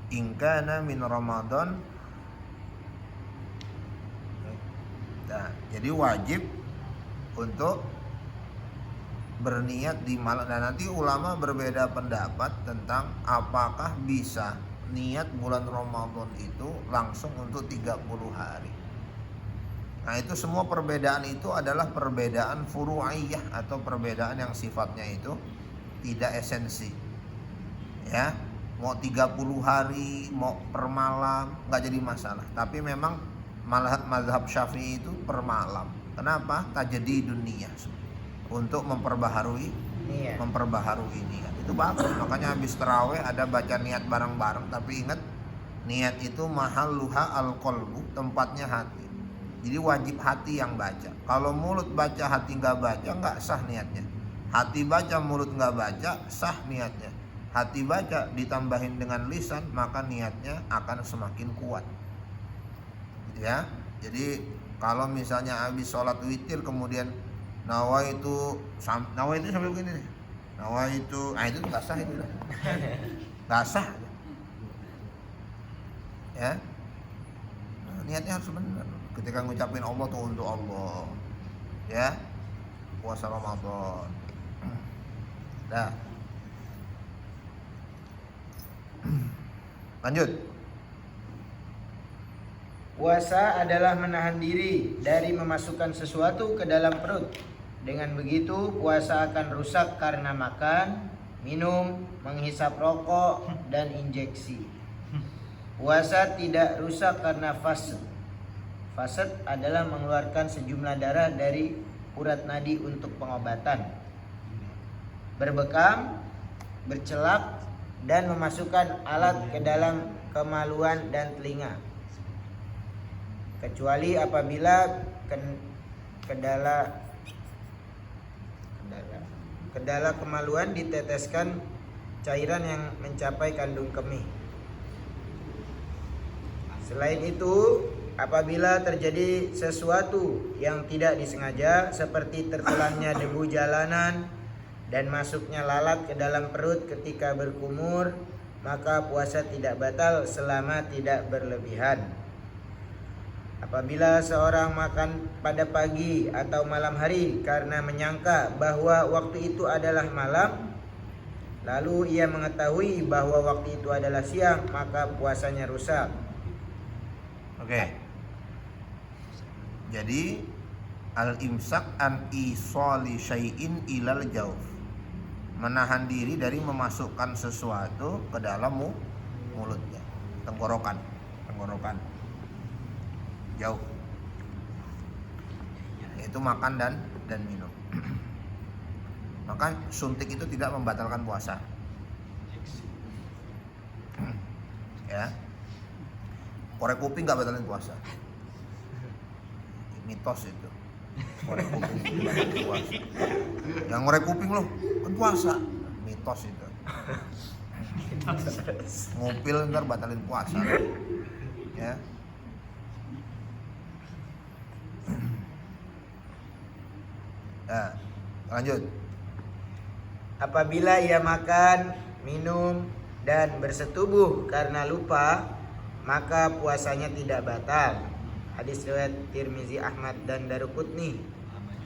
in kana min Ramadan. Nah, jadi wajib untuk berniat di malam. Dan nanti ulama berbeda pendapat tentang apakah bisa niat bulan Ramadan itu langsung untuk 30 hari. Nah, itu semua perbedaan itu adalah perbedaan furu'iyah atau perbedaan yang sifatnya itu tidak esensi. Ya, mau 30 hari, mau per malam, nggak jadi masalah. Tapi memang mazhab Syafi'i itu per malam. Kenapa? Tajdidun niyah, untuk memperbaharui niat. Itu bagus. Makanya habis tarawih ada baca niat bareng-bareng. Tapi ingat, niat itu mahalluha al-qalbu, tempatnya hati. Jadi wajib hati yang baca. Kalau mulut baca hati nggak baca, nggak sah niatnya. Hati baca mulut nggak baca, sah niatnya. Hati baca ditambahin dengan lisan, maka niatnya akan semakin kuat. Ya, jadi kalau misalnya habis sholat witir kemudian nawaitu sambil begini nih. Nawaitu, itu nggak sah itu. Nggak sah. Ya. Nah, niatnya harus benar. Ketika ngucapin Allah tuh untuk Allah. Ya. Puasa Ramadan. Dah. Lanjut. Puasa adalah menahan diri dari memasukkan sesuatu ke dalam perut. Dengan begitu puasa akan rusak karena makan, minum, menghisap rokok, dan injeksi. Puasa tidak rusak karena fasad. Fasad adalah mengeluarkan sejumlah darah dari urat nadi untuk pengobatan, berbekam, bercelak, dan memasukkan alat ke dalam kemaluan dan telinga, kecuali apabila kedala kemaluan diteteskan cairan yang mencapai kandung kemih. Selain itu, apabila terjadi sesuatu yang tidak disengaja seperti tertelannya debu jalanan dan masuknya lalat ke dalam perut ketika berkumur, maka puasa tidak batal selama tidak berlebihan. Apabila seorang makan pada pagi atau malam hari karena menyangka bahwa waktu itu adalah malam, lalu ia mengetahui bahwa waktu itu adalah siang, maka puasanya rusak. Oke. Jadi al-imsak an isali syai'in ilal jauf. Menahan diri dari memasukkan sesuatu ke dalam mulutnya, tenggorokan. Jauh. Yaitu makan dan minum. Maka suntik itu tidak membatalkan puasa. Ya. Korek kuping nggak batalin puasa. Mitos itu. Korek kuping nggak batalin puasa. Yang ngorek kuping loh, kan puasa. Mitos itu. Ngupil ntar batalin puasa. Ya. Nah, lanjut. Apabila ia makan, minum, dan bersetubuh karena lupa, maka puasanya tidak batal. Hadis riwayat Tirmizi, Ahmad, dan Daruqutni.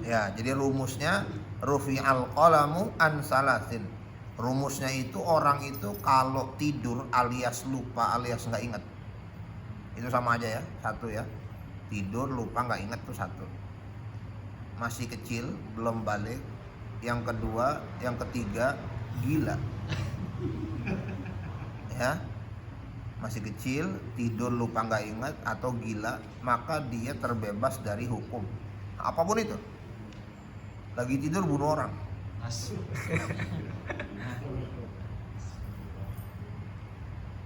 Ya, jadi rumusnya rufi'al qalamu an salasin. Rumusnya itu orang itu kalau tidur alias lupa alias nggak ingat, itu sama aja ya, satu ya. Tidur lupa nggak ingat tuh satu. Masih kecil belum balik. Yang kedua, yang ketiga gila. Ya, masih kecil, tidur lupa nggak ingat atau gila, maka dia terbebas dari hukum apapun itu. Lagi tidur bunuh orang.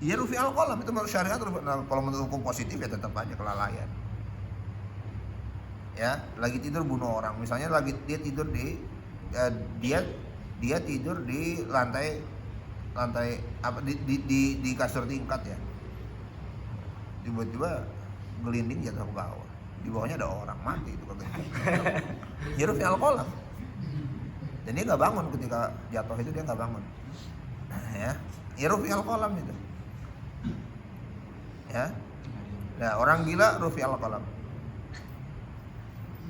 Iya, rufi al-qalam itu menurut syariat. Kalau menurut hukum positif ya tetap aja kelalaian. Ya, lagi tidur bunuh orang. Misalnya lagi dia tidur dia tidur di lantai apa di kasur tingkat ya. Tiba-tiba gelinding jatuh ke bawah. Di bawahnya ada orang mati itu kegenting. Ya rufi al-qalam. Dan dia nggak bangun ketika jatuh itu, dia nggak bangun. Ya, ya rufi al-qalam itu. Ya. Nah, orang gila rufi al-qalam.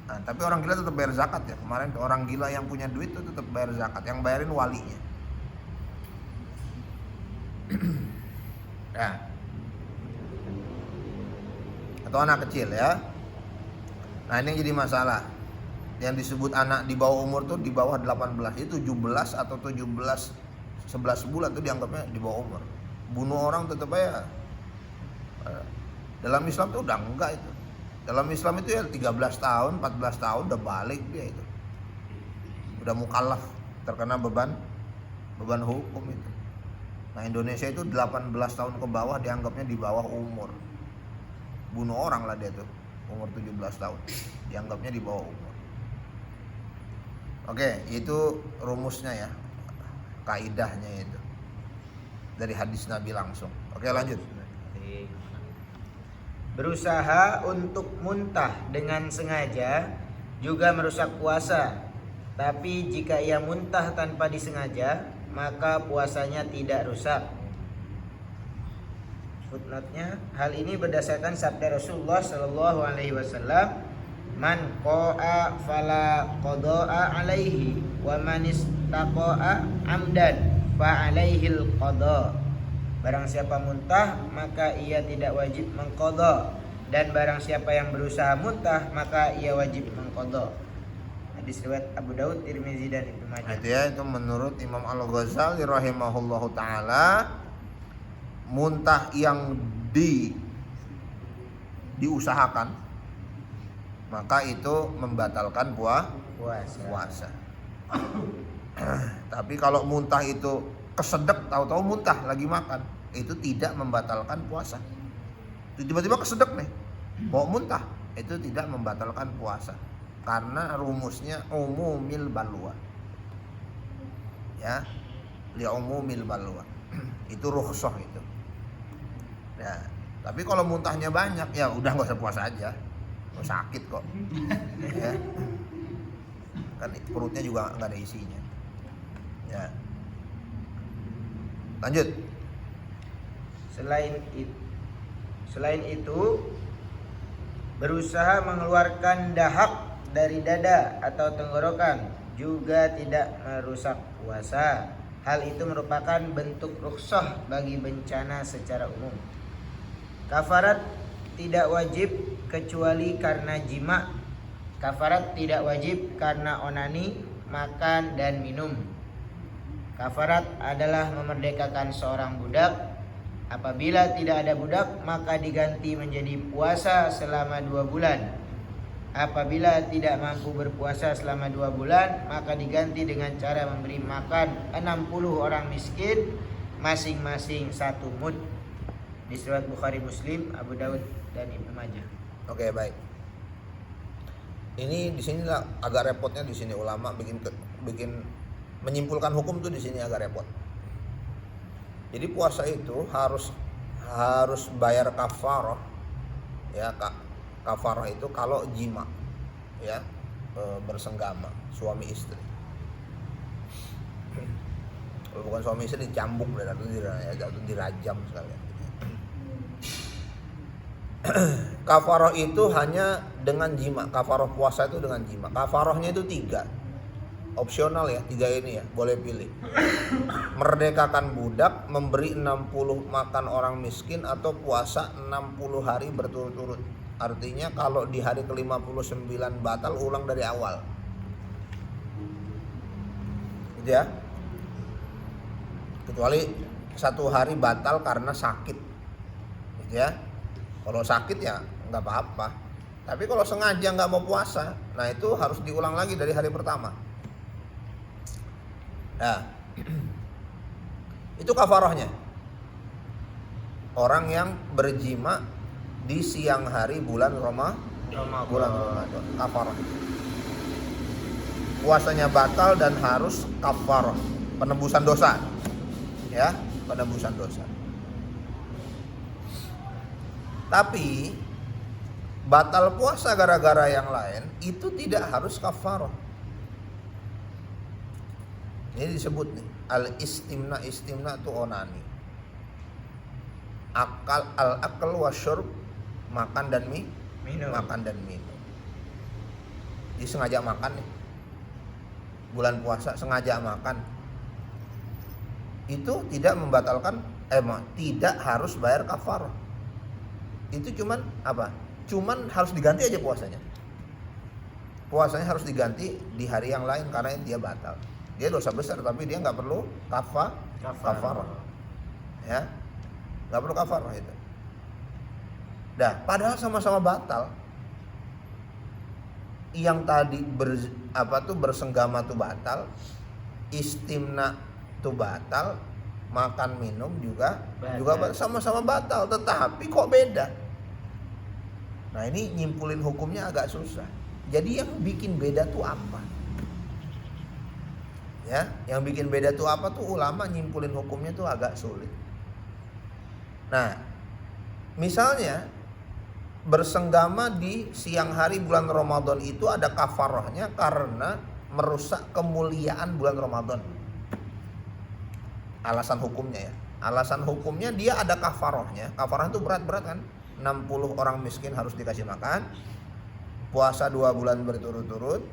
Nah, tapi orang gila tetap bayar zakat ya. Kemarin orang gila yang punya duit itu tetap bayar zakat, yang bayarin walinya. Nah. Atau anak kecil ya. Nah, ini yang jadi masalah. Yang disebut anak di bawah umur tuh di bawah 18, itu 17 atau 17 11 bulan tuh dianggapnya di bawah umur. Bunuh orang tetap aja. Dalam Islam tuh udah enggak itu. Dalam Islam itu ya 13 tahun, 14 tahun udah balik dia itu. Udah mukallaf, terkena beban hukum itu. Nah, Indonesia itu 18 tahun ke bawah dianggapnya di bawah umur. Bunuh orang lah dia tuh, umur 17 tahun. Dianggapnya di bawah umur. Oke, itu rumusnya ya. Kaidahnya itu. Dari hadis Nabi langsung. Oke, lanjut. Berusaha untuk muntah dengan sengaja juga merusak puasa. Tapi jika ia muntah tanpa disengaja, maka puasanya tidak rusak. Footnote-nya, hal ini berdasarkan sabda Rasulullah sallallahu alaihi wasallam, "Man qa'a fala qada'a alaihi wa man istaqa'a amdan fa alaihil qada." Barang siapa muntah, maka ia tidak wajib mengqadha, dan barang siapa yang berusaha muntah, maka ia wajib mengqadha. Hadis riwayat Abu Daud, Tirmizi, dan Ibnu Majah. Itu menurut Imam Al-Ghazali rahimahullahu taala, muntah yang diusahakan maka itu membatalkan puasa. Tapi kalau muntah itu kesedek, tahu-tahu muntah lagi makan, itu tidak membatalkan puasa. Tiba-tiba kesedek nih, mau muntah, itu tidak membatalkan puasa. Karena rumusnya umumil balwa. Ya, li umumil balwa. Itu rukhsah itu. Nah, tapi kalau muntahnya banyak, ya udah nggak usah puasa aja. Sakit kok. Ya. Kan perutnya juga nggak ada isinya. Ya. Lanjut. Selain itu, berusaha mengeluarkan dahak dari dada atau tenggorokan juga tidak merusak puasa. Hal itu merupakan bentuk rukhsah bagi bencana secara umum. Kafarat tidak wajib kecuali karena jima. Kafarat tidak wajib karena onani, makan dan minum. Kafarat adalah memerdekakan seorang budak. Apabila tidak ada budak, maka diganti menjadi puasa selama 2 bulan. Apabila tidak mampu berpuasa selama 2 bulan, maka diganti dengan cara memberi makan 60 orang miskin, masing-masing 1 mud. Di riwayat Bukhari, Muslim, Abu Daud dan Ibnu Majah. Oke, baik. Ini di sini lah agak repotnya di sini ulama bikin menyimpulkan hukum tuh di sini agak repot. Jadi puasa itu harus bayar kafarah, ya kafarah itu kalau jima, ya bersenggama suami istri. Kalau bukan suami istri dicambuk atau dirajam sekalian. Kafarah itu hanya dengan jima. Kafarah puasa itu dengan jima. Kafarahnya itu 3. Opsional ya, 3 ini ya, boleh pilih. Merdekakan budak, memberi 60 makan orang miskin, atau puasa 60 hari berturut-turut. Artinya kalau di hari ke-59 batal, ulang dari awal. Gitu ya. Kecuali 1 hari batal karena sakit. Gitu ya. Kalau sakit ya nggak apa-apa. Tapi kalau sengaja nggak mau puasa, nah itu harus diulang lagi dari hari pertama. Nah, itu kafarahnya. Orang yang berjima di siang hari bulan Ramadan, kafarah. Puasanya batal dan harus kafarah, penebusan dosa. Ya, penebusan dosa. Tapi batal puasa gara-gara yang lain itu tidak harus kafarah. Ini disebut nih al-istimna. Istimna itu onani. Al-akal wasyurb, makan dan minum. Makan dan minum. Jadi sengaja makan nih. Bulan puasa sengaja makan. Itu tidak membatalkan tidak harus bayar kafarah. Itu cuman apa? Cuman harus diganti aja puasanya. Puasanya harus diganti di hari yang lain karena dia batal. Dia dosa besar tapi dia nggak perlu kafarah. Ya, nggak perlu kafarah itu. Dah, padahal sama-sama batal. Yang tadi bersenggama tuh batal, istimna tuh batal, makan minum juga sama-sama batal, tetapi kok beda. Nah, ini nyimpulin hukumnya agak susah. Jadi yang bikin beda tuh apa? Ya, yang bikin beda tuh apa tuh ulama nyimpulin hukumnya tuh agak sulit. Nah, misalnya bersenggama di siang hari bulan Ramadan itu ada kafarahnya karena merusak kemuliaan bulan Ramadan. Alasan hukumnya ya. Alasan hukumnya dia ada kafarahnya. Kafarah itu berat-berat kan? 60 orang miskin harus dikasih makan, puasa 2 bulan berturut-turut,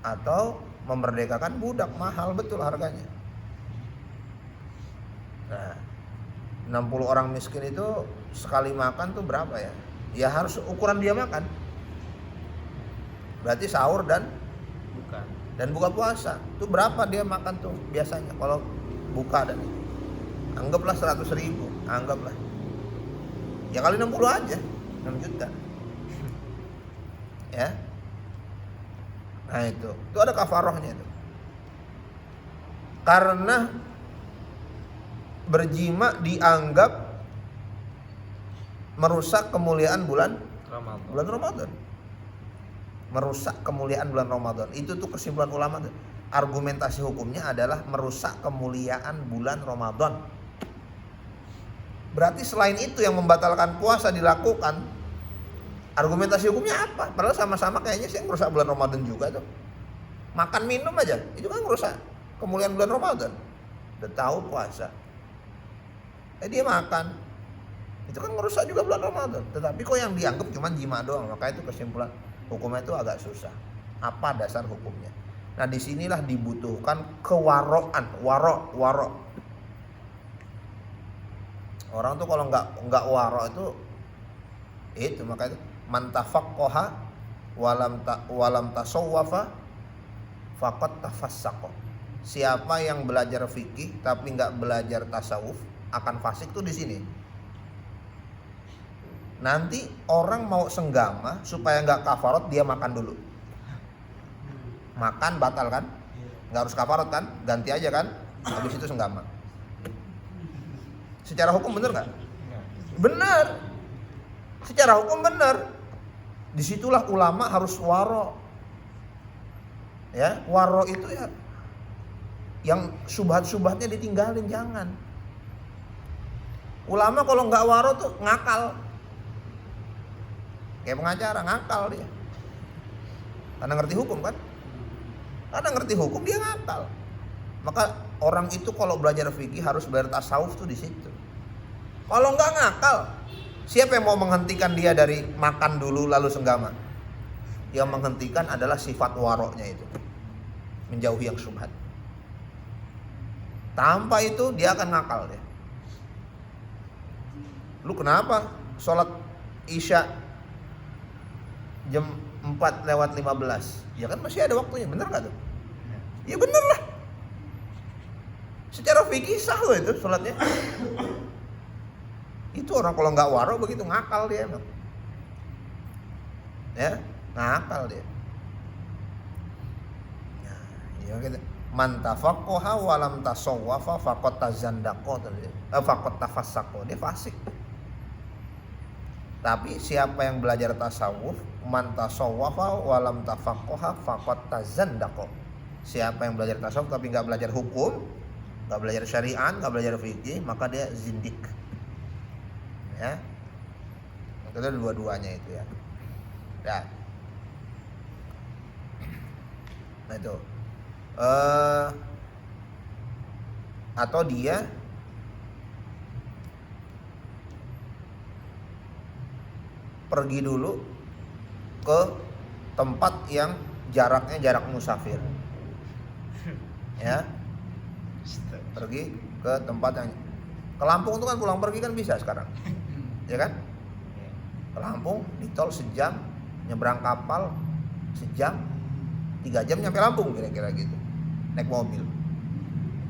atau memerdekakan budak, mahal betul harganya. Nah, 60 orang miskin itu sekali makan tuh berapa ya? Ya harus ukuran dia makan. Berarti sahur dan buka puasa. Itu berapa dia makan tuh biasanya kalau buka dan anggaplah 100.000, anggaplah. Ya kali 60 aja, 6 juta. Ya. Nah itu ada kafarahnya itu. Karena berjima dianggap merusak kemuliaan bulan Ramadan. Merusak kemuliaan bulan Ramadan. Itu tuh kesimpulan ulama tuh. Argumentasi hukumnya adalah merusak kemuliaan bulan Ramadan. Berarti selain itu yang membatalkan puasa dilakukan, argumentasi hukumnya apa? Padahal sama-sama kayaknya sih merusak bulan Ramadan juga tuh. Makan minum aja, itu kan merusak kemuliaan bulan Ramadan. Udah tahu puasa, dia makan, itu kan merusak juga bulan Ramadan. Tetapi kok yang dianggap cuma jima doang, maka itu kesimpulan hukumnya itu agak susah. Apa dasar hukumnya? Nah disinilah dibutuhkan kewaroan, waro. Orang tuh kalau nggak waro itu makanya man tafaqqaha walam tasawwafa faqad tafassaqa. Siapa yang belajar fikih tapi nggak belajar tasawuf akan fasik tuh di sini. Nanti orang mau senggama supaya nggak kafarat dia makan dulu. Makan batal kan? Nggak harus kafarat kan? Ganti aja kan? Habis itu senggama. Secara hukum bener nggak? Benar. Secara hukum benar. Disitulah ulama harus waro. Ya, waro itu ya yang subhat-subhatnya ditinggalin, jangan. Ulama kalau nggak waro tuh ngakal. Kayak pengacara ngakal dia. Karena ngerti hukum kan? Karena ngerti hukum dia ngakal. Maka orang itu kalau belajar fikih harus belajar tasawuf tuh di situ. Kalau nggak ngakal, siapa yang mau menghentikan dia dari makan dulu lalu senggama? Yang menghentikan adalah sifat waroknya itu, menjauhi yang syubhat. Tanpa itu dia akan ngakal dia. Lu kenapa sholat isya jam 4:15? Ya kan masih ada waktunya, bener gak tuh? Ya bener lah. Secara fikih sah loh itu sholatnya. Itu orang kalau nggak waro begitu ngakal dia emang. Ya, ngakal dia. Ya gitu. Man tafaqqaha wa lam tasawwafa faqad tazandaqa, faqad tafassaqa, dia fasik. Tapi siapa yang belajar tasawuf, man tasawwafa wa lam tafaqqaha faqad tazandaqa. Siapa yang belajar tasawuf tapi enggak belajar hukum, enggak belajar syariat, enggak belajar fikih, maka dia zindik. Ya. Itu dua-duanya itu ya. Ya. Nah itu. Atau dia pergi dulu ke tempat yang jaraknya jarak musafir, ya, pergi ke tempat yang ke Lampung itu kan pulang pergi kan bisa sekarang, ya kan? Ke Lampung di tol sejam, nyebrang kapal sejam, 3 jam nyampe Lampung kira-kira gitu. Naik mobil,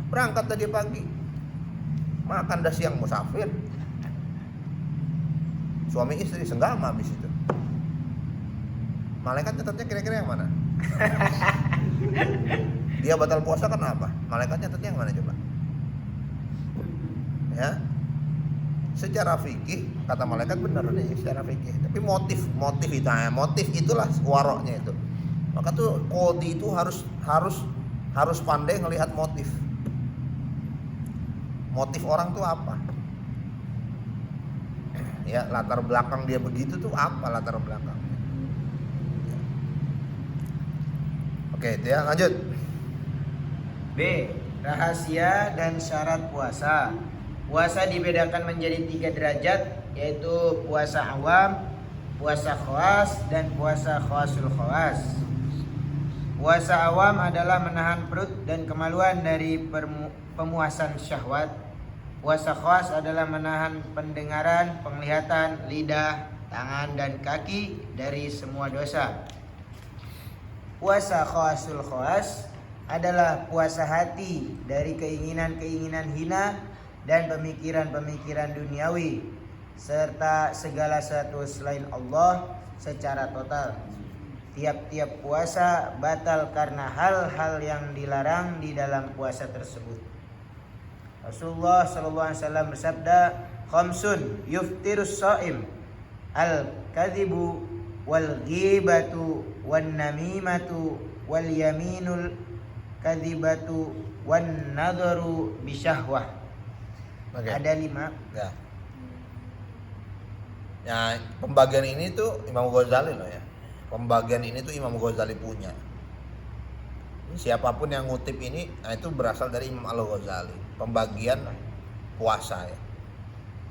berangkat tadi pagi, makan dah siang musafir, suami istri senggama habis itu. Malaikat nyatetnya kira-kira yang mana? Dia batal puasa kenapa? Malaikat nyatetnya yang mana coba? Ya, secara fikih kata malaikat benar nih secara fikih, tapi motif itu, motif itulah waroknya itu. Maka tuh kodi itu harus pandai ngelihat motif orang tuh apa, ya, latar belakang dia begitu tuh apa latar belakang. Oke, itu ya, lanjut. B. Rahasia dan syarat puasa. Puasa dibedakan menjadi 3 derajat, yaitu puasa awam, puasa khawas, dan puasa khawasul khawas. Puasa awam adalah menahan perut dan kemaluan dari pemuasan syahwat. Puasa khawas adalah menahan pendengaran, penglihatan, lidah, tangan, dan kaki dari semua dosa. Puasa khawasul khawas adalah puasa hati dari keinginan-keinginan hina dan pemikiran-pemikiran duniawi serta segala sesuatu selain Allah secara total. Tiap-tiap puasa batal karena hal-hal yang dilarang di dalam puasa tersebut. Rasulullah sallallahu alaihi wasallam bersabda, "Khamsun yuftirus shaim, al-kadhibu wal ghibatu wan namimatu wal yaminul kadhibatu wan nadharu bisyahwah." Okay. Ada 5. Ya. Ya, pembagian ini tuh Imam Ghazali loh ya. Pembagian ini tuh Imam Ghazali punya. Siapapun yang ngutip ini, nah itu berasal dari Imam Al-Ghazali. Pembagian puasa ya.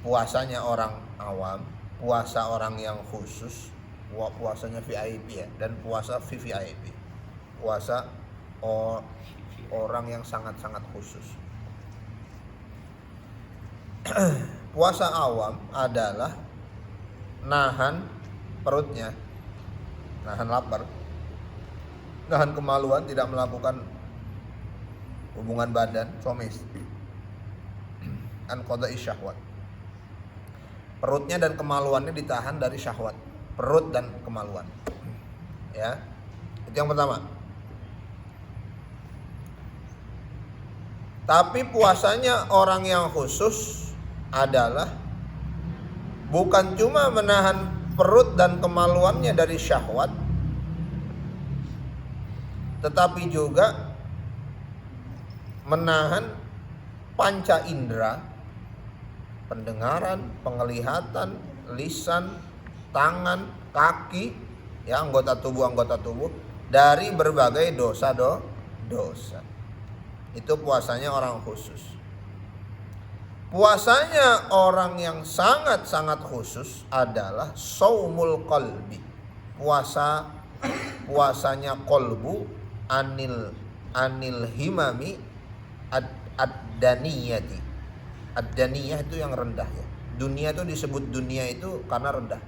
Puasanya orang awam, puasa orang yang khusus, puasanya VIP ya, dan puasa VVIP. Puasa orang yang sangat-sangat khusus. Puasa awam adalah nahan perutnya, nahan lapar, nahan kemaluan, tidak melakukan hubungan badan suami istri, an qada'i syahwat. Perutnya dan kemaluannya ditahan dari syahwat, perut dan kemaluan. Ya, itu yang pertama. Tapi puasanya orang yang khusus adalah bukan cuma menahan perut dan kemaluannya dari syahwat, tetapi juga menahan panca indera, pendengaran, penglihatan, lisan, tangan, kaki, ya anggota tubuh dari berbagai dosa. Itu puasanya orang khusus. Puasanya orang yang sangat-sangat khusus adalah shaumul qalbi. Puasanya kolbu anil himami ad-daniyati. Ad-daniyah itu yang rendah ya. Dunia itu disebut dunia itu karena rendah.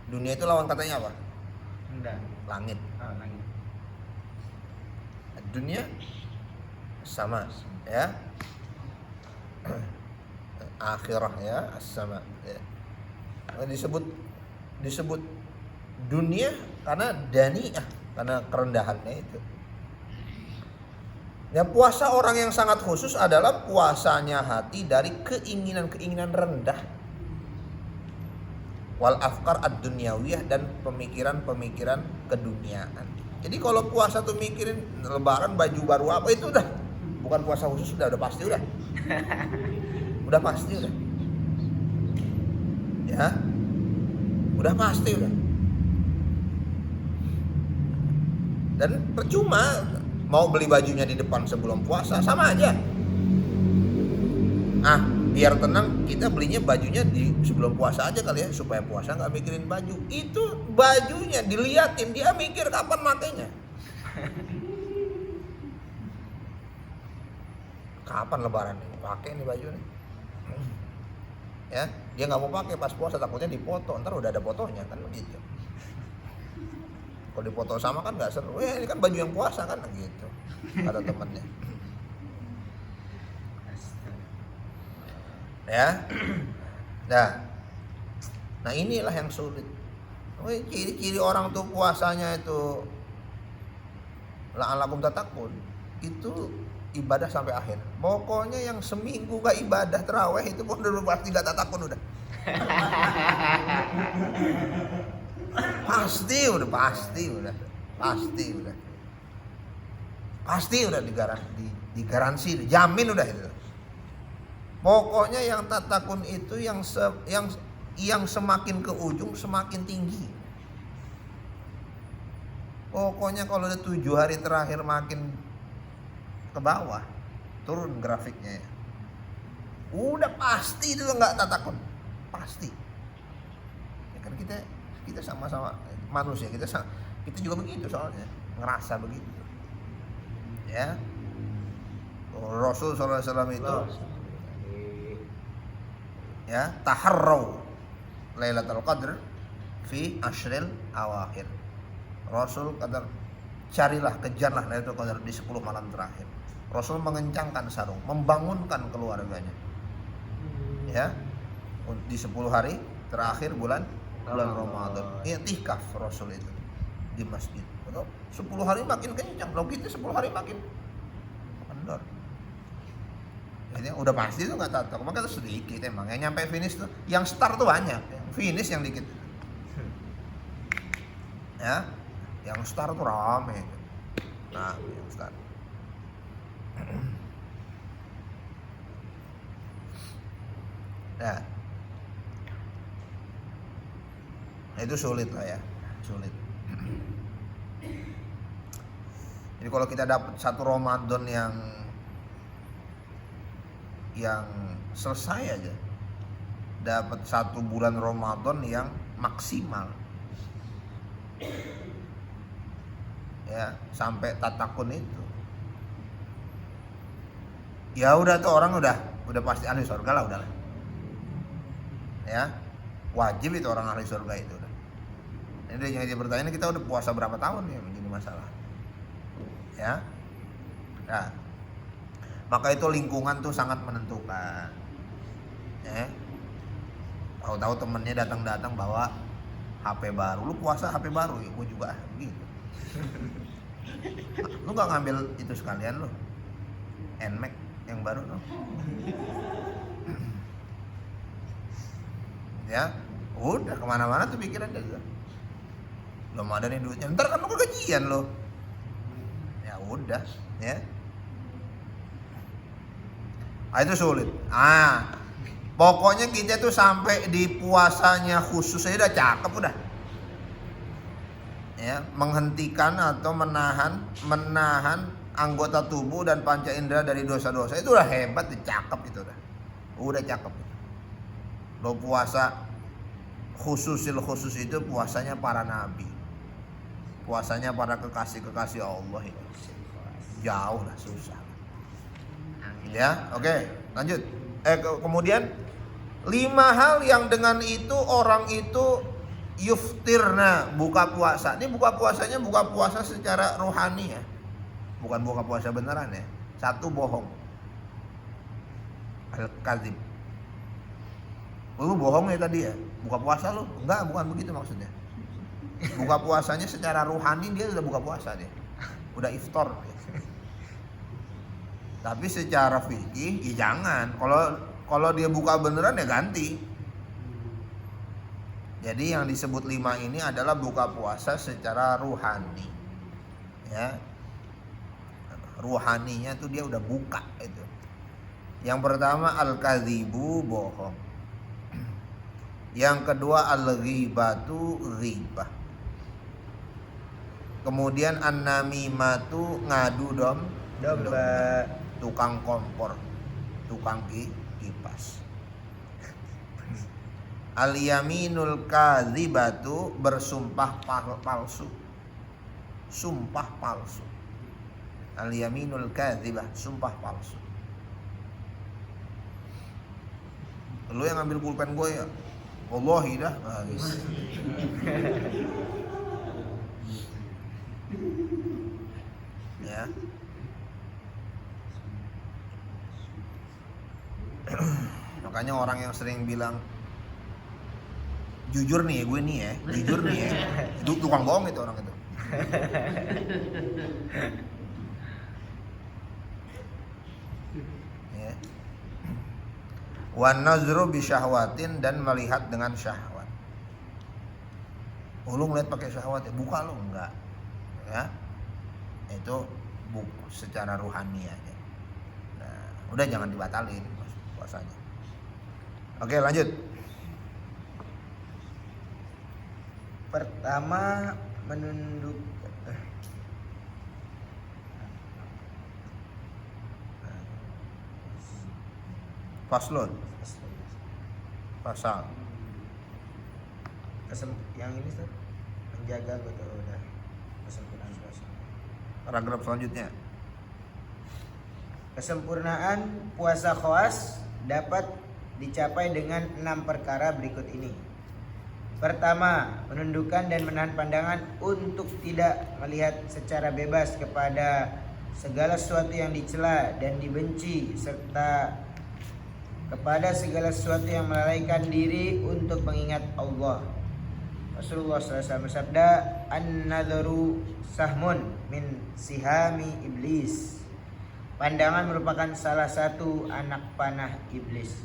Dunia itu lawan katanya apa? Rendah. Langit. Langit. Dunia sama ya. Akhirah ya, as-sama ya. Disebut dunia karena daniyah, karena kerendahannya itu. Ya, puasa orang yang sangat khusus adalah puasanya hati dari keinginan-keinginan rendah. Wal afkar ad-dunyawiyah, dan pemikiran-pemikiran keduniaan. Jadi kalau puasa tuh mikirin lebaran baju baru apa, itu udah bukan puasa khusus, udah pasti udah. Udah pasti udah. Ya. Udah pasti udah. Dan percuma mau beli bajunya di depan sebelum puasa, sama aja. Biar tenang, kita belinya bajunya di sebelum puasa aja kali ya, supaya puasa nggak mikirin baju. Itu bajunya diliatin, dia mikir kapan makainya. Kapan lebaran nih? Pakai nih baju nih. Ya, dia nggak mau pakai pas puasa, takutnya dipoto, ntar udah ada fotonya kan begitu. Kalau dipoto sama kan nggak seru. Ini kan baju yang puasa kan gitu, kata temannya. Ya, nah inilah yang sulit. Ciri-ciri orang tuh puasanya itu la'alakum tatakun, itu ibadah sampai akhir. Pokoknya yang seminggu gak ibadah tarawih itu pun udah pasti gak tatakun udah. Pasti udah digaransi, dijamin udah itu. Pokoknya yang tatakun itu yang semakin ke ujung semakin tinggi. Pokoknya kalau udah 7 hari terakhir makin ke bawah, turun grafiknya ya. Udah pasti itu nggak tatakun, pasti. Ya kan kita sama-sama manusia, kita juga begitu soalnya, ngerasa begitu. Ya, Rasul SAW itu ya taharraw Lailatul Qadr fi ashril awakhir. Rasul kata carilah, kejarlah Lailatul Qadar di 10 malam terakhir. Rasul mengencangkan sarung, membangunkan keluarganya. Ya, di 10 hari terakhir bulan Ramadan. I'tikaf Rasul itu di masjid. 10 hari makin kencang, kalau kita 10 hari makin kendor. Jadi udah pasti itu nggak tahu, makanya sedikit emang yang nyampe finish tuh, yang start tuh banyak, finish yang dikit. Ya, yang start tuh rame. Nah, yang start. Nah, itu sulit lah ya, sulit. Jadi kalau kita dapat satu Ramadan yang selesai aja, dapat 1 bulan Ramadan yang maksimal, ya, sampai tatakun itu. Ya udah tuh orang udah pasti ahli surga lah udahlah. Ya, wajib itu orang ahli surga itu udah. Ini yang jadi pertanyaan, kita udah puasa berapa tahun ya menjadi masalah. Ya. Nah, maka itu lingkungan tuh sangat menentukan. Ya. Tahu-tahu temennya datang bawa HP baru, lu puasa HP baru ya, gue juga gitu. Lu gak ngambil itu sekalian lu, NMAX yang baru no? Ya, udah kemana-mana tuh pikiran dia juga. Belum ada nih duitnya, ntar kan lu kegajian lo. Ya udah, ya. Itu sulit. Pokoknya kita tuh sampai di puasanya khusus aja udah cakep udah. Ya, menghentikan atau menahan anggota tubuh dan panca indera dari dosa-dosa itu udah hebat, cakep itu udah. Udah cakep. Lo puasa khusus itu puasanya para nabi. Puasanya para kekasih Allah itu. Jauh lah susah. Ya, oke, lanjut. Kemudian 5 hal yang dengan itu orang itu yuftirna, buka puasa. Ini buka puasanya buka puasa secara rohani ya. Bukan buka puasa beneran ya. 1, bohong. Al-kadzib. Lu bohong ya tadi ya. Buka puasa lu? Enggak, bukan begitu maksudnya. Buka puasanya secara rohani dia udah buka puasa dia. Udah iftar dia. Tapi secara fikih ya jangan. Kalau dia buka beneran ya ganti. Jadi yang disebut 5 ini adalah buka puasa secara ruhani. Ya. Ruhaninya tuh dia udah buka itu. Yang pertama al-kadzibu, bohong. Yang kedua al-ghibatu, ghibah. Kemudian an-namimatu, ngadu domba. Tukang kompor, tukang kipas. Al-yaminul kadzibatu, bersumpah palsu. Sumpah palsu. Al-yaminul kadzibah, sumpah palsu. Lu yang ngambil pulpen gue ya? Wallahi dah. Ya. Makanya orang yang sering bilang jujur nih ya, gue nih ya, jujur nih ya, itu tukang bohong itu orang itu. Ya. Wan nazru bi syahwatin, dan melihat dengan syahwat. Lu ngeliat pakai syahwat ya, buka lu enggak. Ya. Itu secara ruhani aja. Nah, udah jangan dibatalin puasanya. Oke, lanjut. Pertama, menunduk Faslun. Pasal. Yang ini tuh menjaga betul udah kesempurnaan puasa. Paragraf selanjutnya. Kesempurnaan puasa khawas dapat dicapai dengan 6 perkara berikut ini. Pertama, menundukkan dan menahan pandangan untuk tidak melihat secara bebas kepada segala sesuatu yang dicela dan dibenci, serta kepada segala sesuatu yang melalaikan diri untuk mengingat Allah. Rasulullah SAW bersabda, "An-nadharu sahmun min sihami iblis." Pandangan merupakan salah satu anak panah iblis.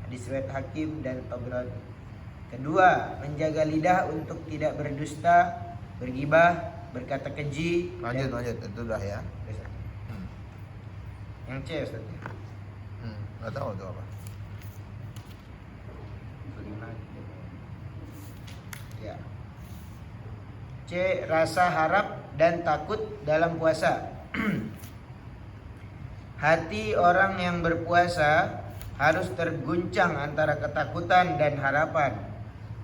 Hadis riwayat Hakim dan Tabrani. Kedua, menjaga lidah untuk tidak berdusta, bergibah, berkata keji. Lanjut, itu udah ya. Yang C, Ustaz. Nggak tahu itu apa. Ya. C, rasa harap dan takut dalam puasa. Hati orang yang berpuasa harus terguncang antara ketakutan dan harapan.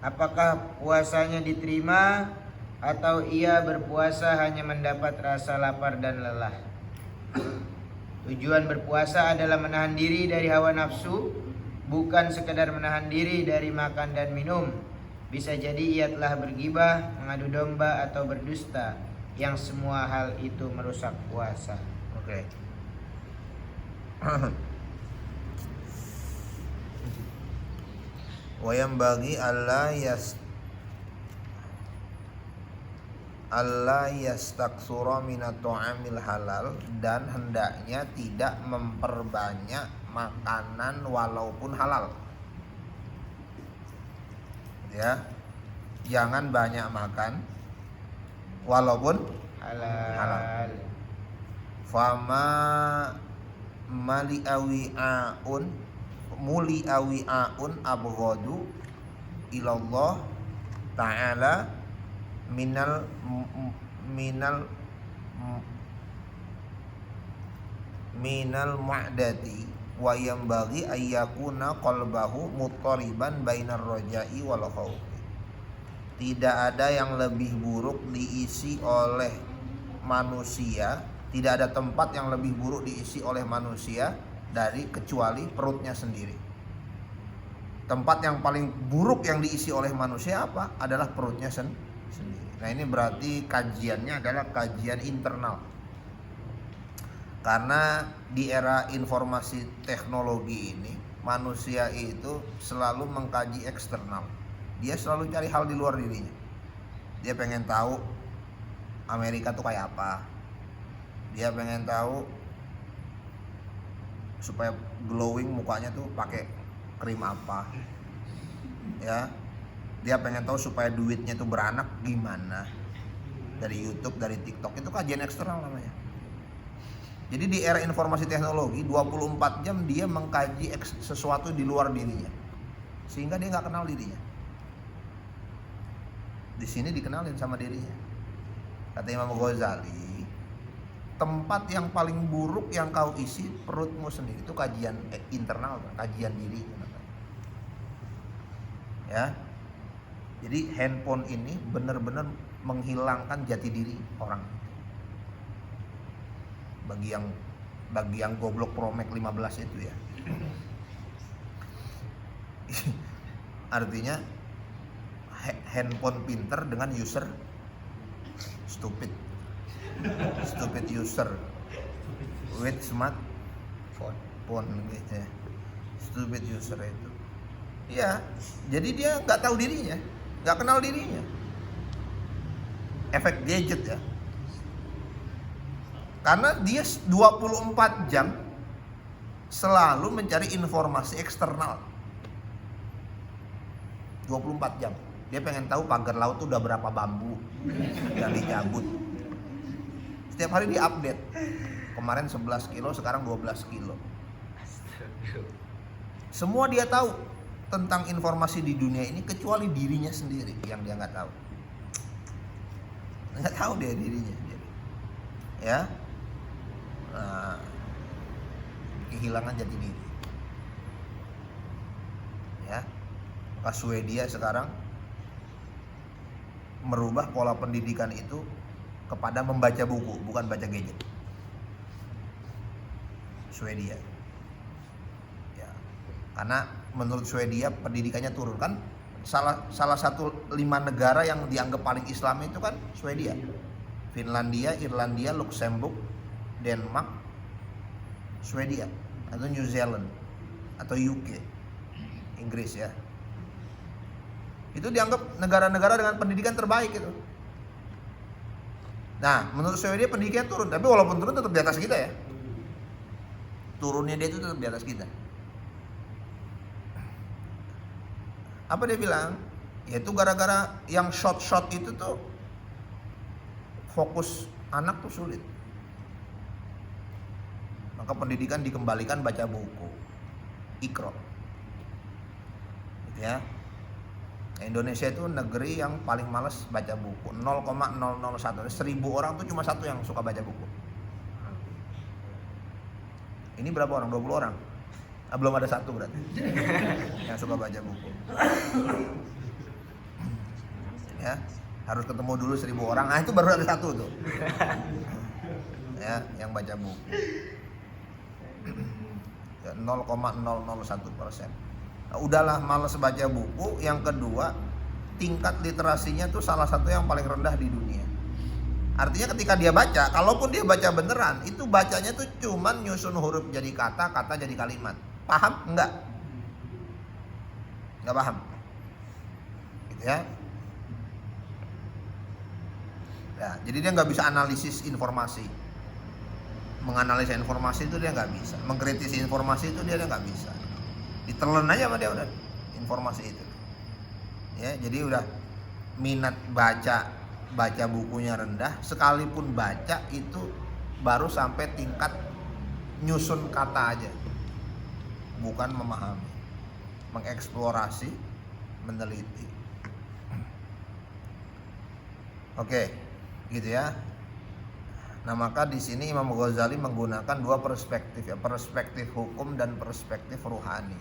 Apakah puasanya diterima atau ia berpuasa hanya mendapat rasa lapar dan lelah. Tujuan berpuasa adalah menahan diri dari hawa nafsu, bukan sekedar menahan diri dari makan dan minum. Bisa jadi ia telah bergibah, mengadu domba, atau berdusta, yang semua hal itu merusak puasa. Oke. Wayam bagi Allah yastaksura minat ta'amil halal, dan hendaknya tidak memperbanyak makanan walaupun halal. Ya, jangan banyak makan walaupun halal. Fama muliawi'aun abghadu ilallah ta'ala minal mu'dati wa yambaghi ayyakuna qalbahu muttariban bainar raja'i wal khawfi. Tidak ada yang lebih buruk diisi oleh manusia, tidak ada tempat yang lebih buruk diisi oleh manusia kecuali perutnya sendiri. Tempat yang paling buruk yang diisi oleh manusia apa? Adalah perutnya sendiri. Nah, ini berarti kajiannya adalah kajian internal. Karena di era informasi teknologi ini, manusia itu selalu mengkaji eksternal. Dia selalu cari hal di luar dirinya. Dia pengen tahu Amerika tuh kayak apa. Dia pengen tahu supaya glowing mukanya tuh pakai krim apa. Ya. Dia pengen tahu supaya duitnya tuh beranak gimana. Dari YouTube, dari TikTok, itu kajian eksternal namanya. Jadi di era informasi teknologi 24 jam dia mengkaji sesuatu di luar dirinya. Sehingga dia nggak kenal dirinya. Di sini dikenalin sama dirinya. Kata Imam Ghazali, tempat yang paling buruk yang kau isi perutmu sendiri. Itu kajian internal, kajian diri. Ya. Jadi handphone ini benar-benar menghilangkan jati diri orang. Bagi yang goblok Pro Max 15 itu ya. Artinya handphone pinter dengan user stupid user with smartphone gitu ya. Stupid user itu ya, jadi dia nggak tahu dirinya, nggak kenal dirinya. Efek gadget ya, karena dia 24 jam selalu mencari informasi eksternal. 24 jam dia pengen tahu pagar laut tuh udah berapa bambu yang dicabut. Setiap hari dia update. Kemarin 11 kilo, sekarang 12 kilo. Semua dia tahu tentang informasi di dunia ini kecuali dirinya sendiri yang dia nggak tahu. Nggak tahu dia dirinya sendiri. Ya, kehilangan jati diri. Ya, maka Swedia sekarang merubah pola pendidikan itu kepada membaca buku, bukan baca gadget. Swedia. Ya. Karena menurut Swedia pendidikannya turun kan. Salah satu 5 negara yang dianggap paling Islam itu kan Swedia. Finlandia, Irlandia, Luxembourg, Denmark, Swedia atau New Zealand atau UK, Inggris ya. Itu dianggap negara-negara dengan pendidikan terbaik itu. Nah, menurut Swedia pendidikan turun, tapi walaupun turun tetap di atas kita ya. Turunnya dia itu tetap di atas kita. Apa dia bilang? Yaitu gara-gara yang short itu tuh fokus anak tuh sulit. Maka pendidikan dikembalikan baca buku, Iqra. Gitu ya. Indonesia itu negeri yang paling malas baca buku. 0,001. 1000 orang tuh cuma 1 yang suka baca buku. Ini berapa orang? 20 orang. Belum ada 1 berarti yang suka baca buku. Ya. harus ketemu dulu 1.000 orang. Nah itu baru ada satu tuh. Ya, yang baca buku. Ya, 0,001%. Nah, udahlah malas baca buku. Yang kedua, tingkat literasinya tuh salah satu yang paling rendah di dunia. Artinya ketika dia baca, kalaupun dia baca beneran, itu bacanya tuh cuman nyusun huruf jadi kata, kata jadi kalimat. Paham? Enggak paham. Gitu ya. Ya, jadi dia nggak bisa analisis informasi. Menganalisa informasi itu dia nggak bisa. Mengkritisi informasi itu dia nggak bisa. Ditelan aja sama dia udah informasi itu. Ya, jadi udah minat baca bukunya rendah, sekalipun baca itu baru sampai tingkat nyusun kata aja, bukan memahami, mengeksplorasi, meneliti. Oke, gitu ya. Nah maka di sini Imam Ghazali menggunakan dua perspektif ya, perspektif hukum dan perspektif ruhani.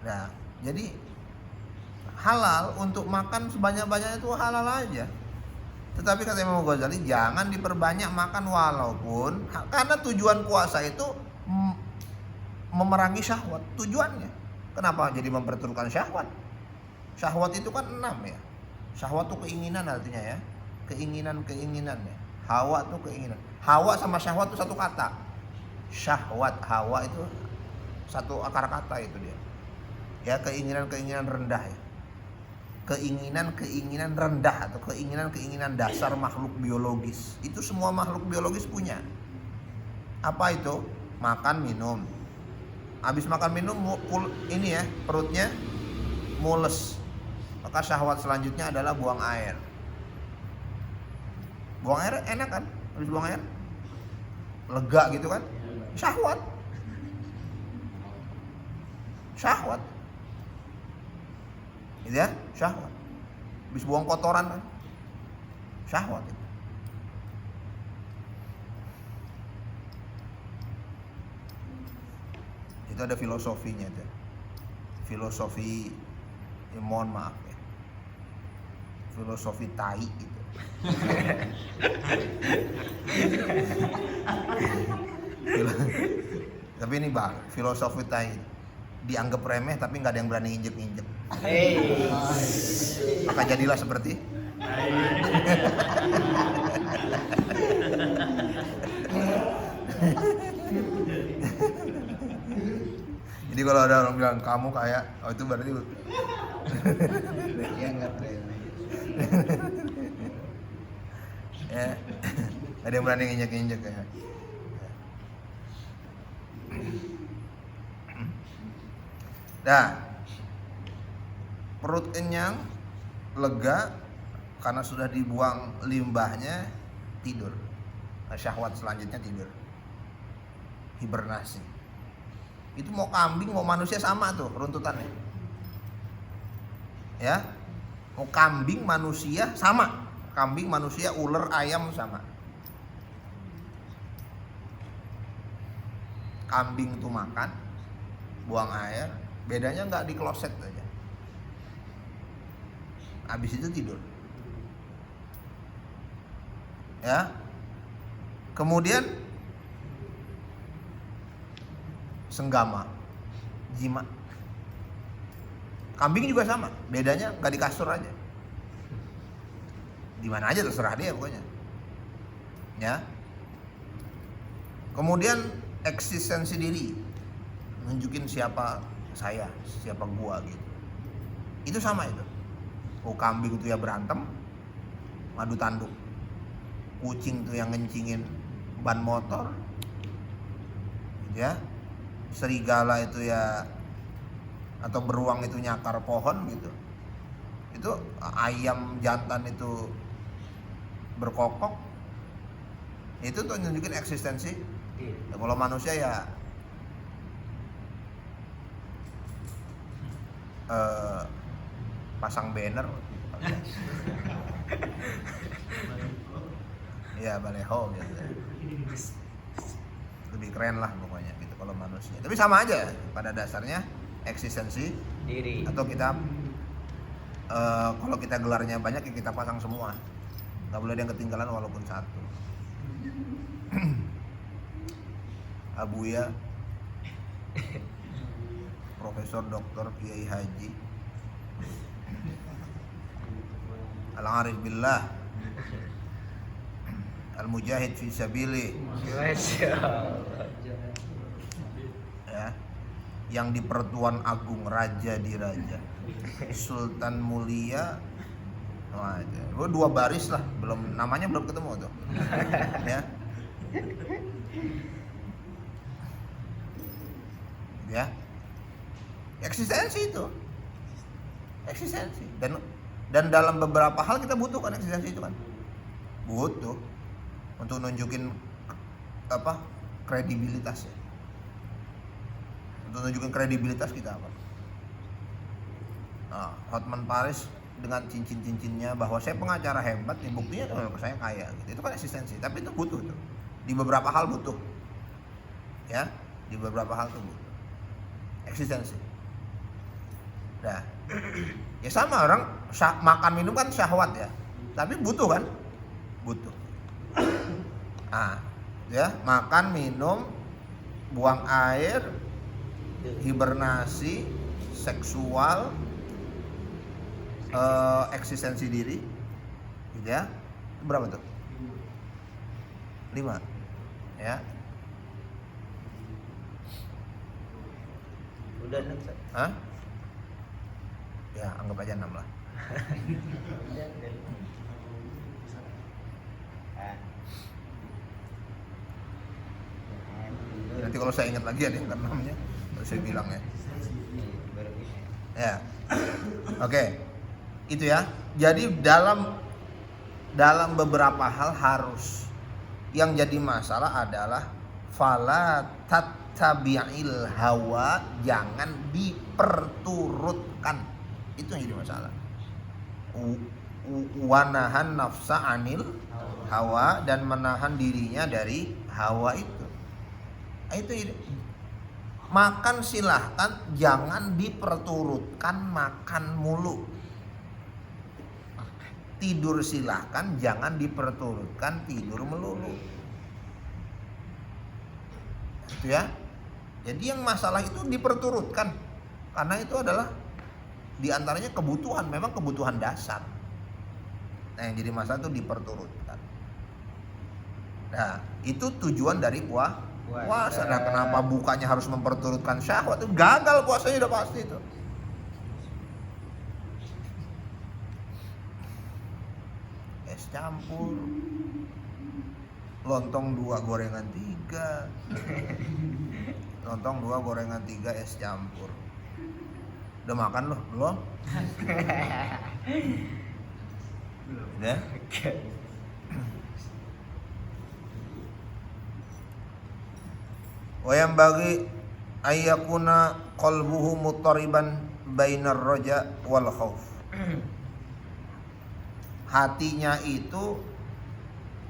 Nah jadi halal untuk makan sebanyak-banyaknya itu halal aja. Tetapi kata Imam Ghazali jangan diperbanyak makan walaupun karena tujuan puasa itu memerangi syahwat tujuannya. Kenapa jadi memperturutkan syahwat? Syahwat itu kan 6 ya. Syahwat itu keinginan artinya ya. Keinginan ya. Hawa itu keinginan. Hawa sama syahwat itu satu kata. Syahwat, hawa itu satu akar kata itu dia. Ya keinginan rendah ya. Keinginan rendah atau keinginan dasar makhluk biologis. Itu semua makhluk biologis punya. Apa itu? Makan, minum. Habis makan minum ini ya, perutnya mules. Maka syahwat selanjutnya adalah buang air. Buang air enak kan? Habis buang air lega gitu kan? Syahwat. Gitu ya, syahwat. Habis buang kotoran kan? Syahwat itu. Itu ada filosofinya tuh. Filosofi mohon maaf ya. Filosofi tai gitu. Tapi ini bang, filosofi tai dianggap remeh tapi nggak ada yang berani injek-injek. Maka jadilah seperti jadi kalau ada orang bilang kamu kayak, oh itu berarti Dianggap remeh. ya, ada yang berani injek-injek ya. Nah, perut kenyang, lega karena sudah dibuang limbahnya, tidur. Nah, syahwat selanjutnya tidur, hibernasi. Itu mau kambing mau manusia sama tuh runtutannya. Ya, mau kambing manusia sama, kambing manusia ular ayam sama. Kambing tuh makan, buang air, bedanya nggak di kloset aja. Habis itu tidur. Ya. Kemudian senggama, jima. Kambing juga sama, bedanya nggak di kasur aja. Di mana aja terserah dia pokoknya. Ya. Kemudian eksistensi diri, nunjukin siapa saya, siapa gua gitu. Itu sama itu. Oh kambing tuh ya berantem, madu tanduk. Kucing tuh yang ngencingin ban motor, ya. Serigala itu ya, atau beruang itu nyakar pohon gitu. Itu ayam jantan itu berkokok. Itu tuh nunjukin eksistensi. Ya, kalau manusia ya pasang banner. Ya baleho gitu. Lebih keren lah pokoknya gitu kalau manusia. Tapi sama aja pada dasarnya eksistensi Diri. atau kita Kalau kita gelarnya banyak ya kita pasang semua, nggak boleh ada yang ketinggalan walaupun satu. Abuya Profesor Dr. Kiai Haji Al-Arif Billah Al-Mujahid fi Sabili, Masya Allah. ya, yang di Pertuan Agung, Raja di Raja, Sultan Mulia. Oh, 2 baris lah, belum namanya belum ketemu tuh. Ya. Ya. Eksistensi itu. Eksistensi. Dan dalam beberapa hal kita butuhkan eksistensi itu kan. Butuh untuk nunjukin apa? Kredibilitasnya. Untuk nunjukin kredibilitas kita apa? Nah, Hotman Paris dengan cincin-cincinnya bahwa saya pengacara hebat, ya buktinya kalau saya kaya gitu. Itu kan eksistensi, tapi itu butuh tuh. Di beberapa hal butuh. Ya, di beberapa hal tuh butuh. Eksistensi. Nah, ya sama orang makan minum kan syahwat ya. Tapi butuh kan? Butuh. Ah, ya, makan, minum, buang air, hibernasi, seksual, eksistensi diri, gitu ya. Berapa tuh? 5, ya. Udah 6, Ustaz. Hah? Ya, anggap aja 6 lah. Nanti kalau saya ingat lagi ada yang ke-6-nya, baru saya bilang ya. Ya. Oke. Itu ya. Jadi dalam beberapa hal harus. Yang jadi masalah adalah fala tattabi'il hawa, jangan diperturutkan. Itu yang jadi masalah. Wanahan nafsa anil hawa, dan menahan dirinya dari hawa itu. Itu makan silahkan, jangan diperturutkan makan mulu. Tidur silahkan, jangan diperturutkan tidur melulu. Itu ya. Jadi yang masalah itu diperturutkan, karena itu adalah diantaranya kebutuhan, memang kebutuhan dasar. Nah, yang jadi masalah itu diperturutkan. Nah, itu tujuan dari puasa. Nah, kenapa bukanya harus memperturutkan syahwat? Itu gagal puasanya udah pasti itu. Es campur, lontong 2 gorengan 3, lontong 2 gorengan 3, es campur. Udah makan loh? Belum? Udah? Wa yang bagi ayyakuna qalbuhu muttariban bainar raja wal khauf. Hatinya itu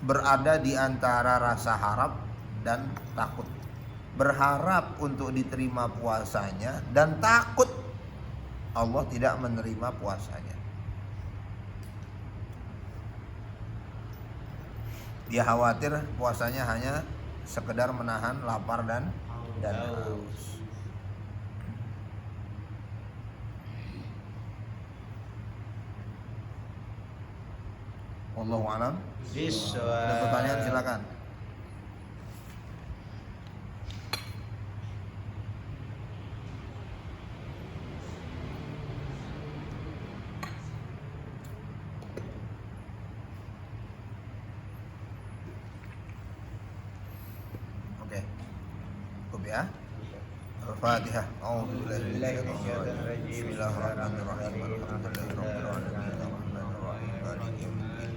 berada di antara rasa harap dan takut. Berharap untuk diterima puasanya dan takut Allah tidak menerima puasanya. Dia khawatir puasanya hanya sekedar menahan lapar dan haus. Wallahu a'lam. Ada pertanyaan silakan. Oke. Cukup ya. Al-Fatihah. A'udzubillahi minasyaitonir rajim. Bismillahirrahmanirrahim. Alhamdulillahirabbil alamin. Arrahmanirrahim. Maliki yaumiddin.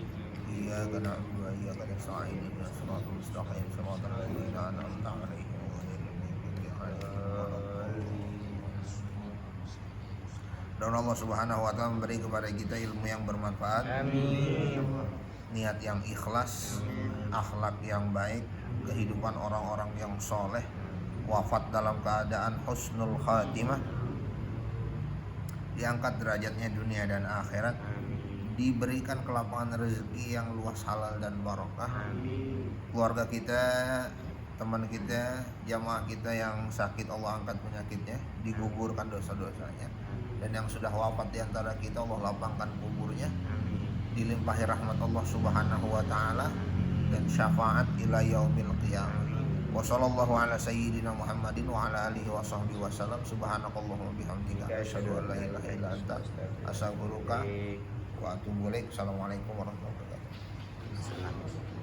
Iyyaka na'budu wa iyyaka nasta'in. Ihdinas siratal mustaqim. Shiratal ladzina an'amta 'alaihim ghairil maghdubi 'alaihim waladdallin. Dan Allah Subhanahu wa taala memberi kepada kita ilmu yang bermanfaat. Amin. Niat yang ikhlas, akhlak yang baik, kehidupan orang-orang yang soleh, wafat dalam keadaan husnul khatimah, diangkat derajatnya dunia dan akhirat, diberikan kelapangan rezeki yang luas, halal dan barokah. Keluarga kita, teman kita, jamaah kita yang sakit Allah angkat penyakitnya, digugurkan dosa-dosanya, dan yang sudah wafat di antara kita Allah lapangkan kuburnya, dilimpahi rahmat Allah Subhanahu wa taala dan syafaat ila yaumil qiyamah. Wa sallallahu ala sayyidina Muhammadin wa ala alihi wa sahbihi wasallam. Subhanakallahumma bihamdika asyhadu an la ilaha illa anta astaghfiruka wa atubu ilaik. Assalamualaikum warahmatullahi wabarakatuh.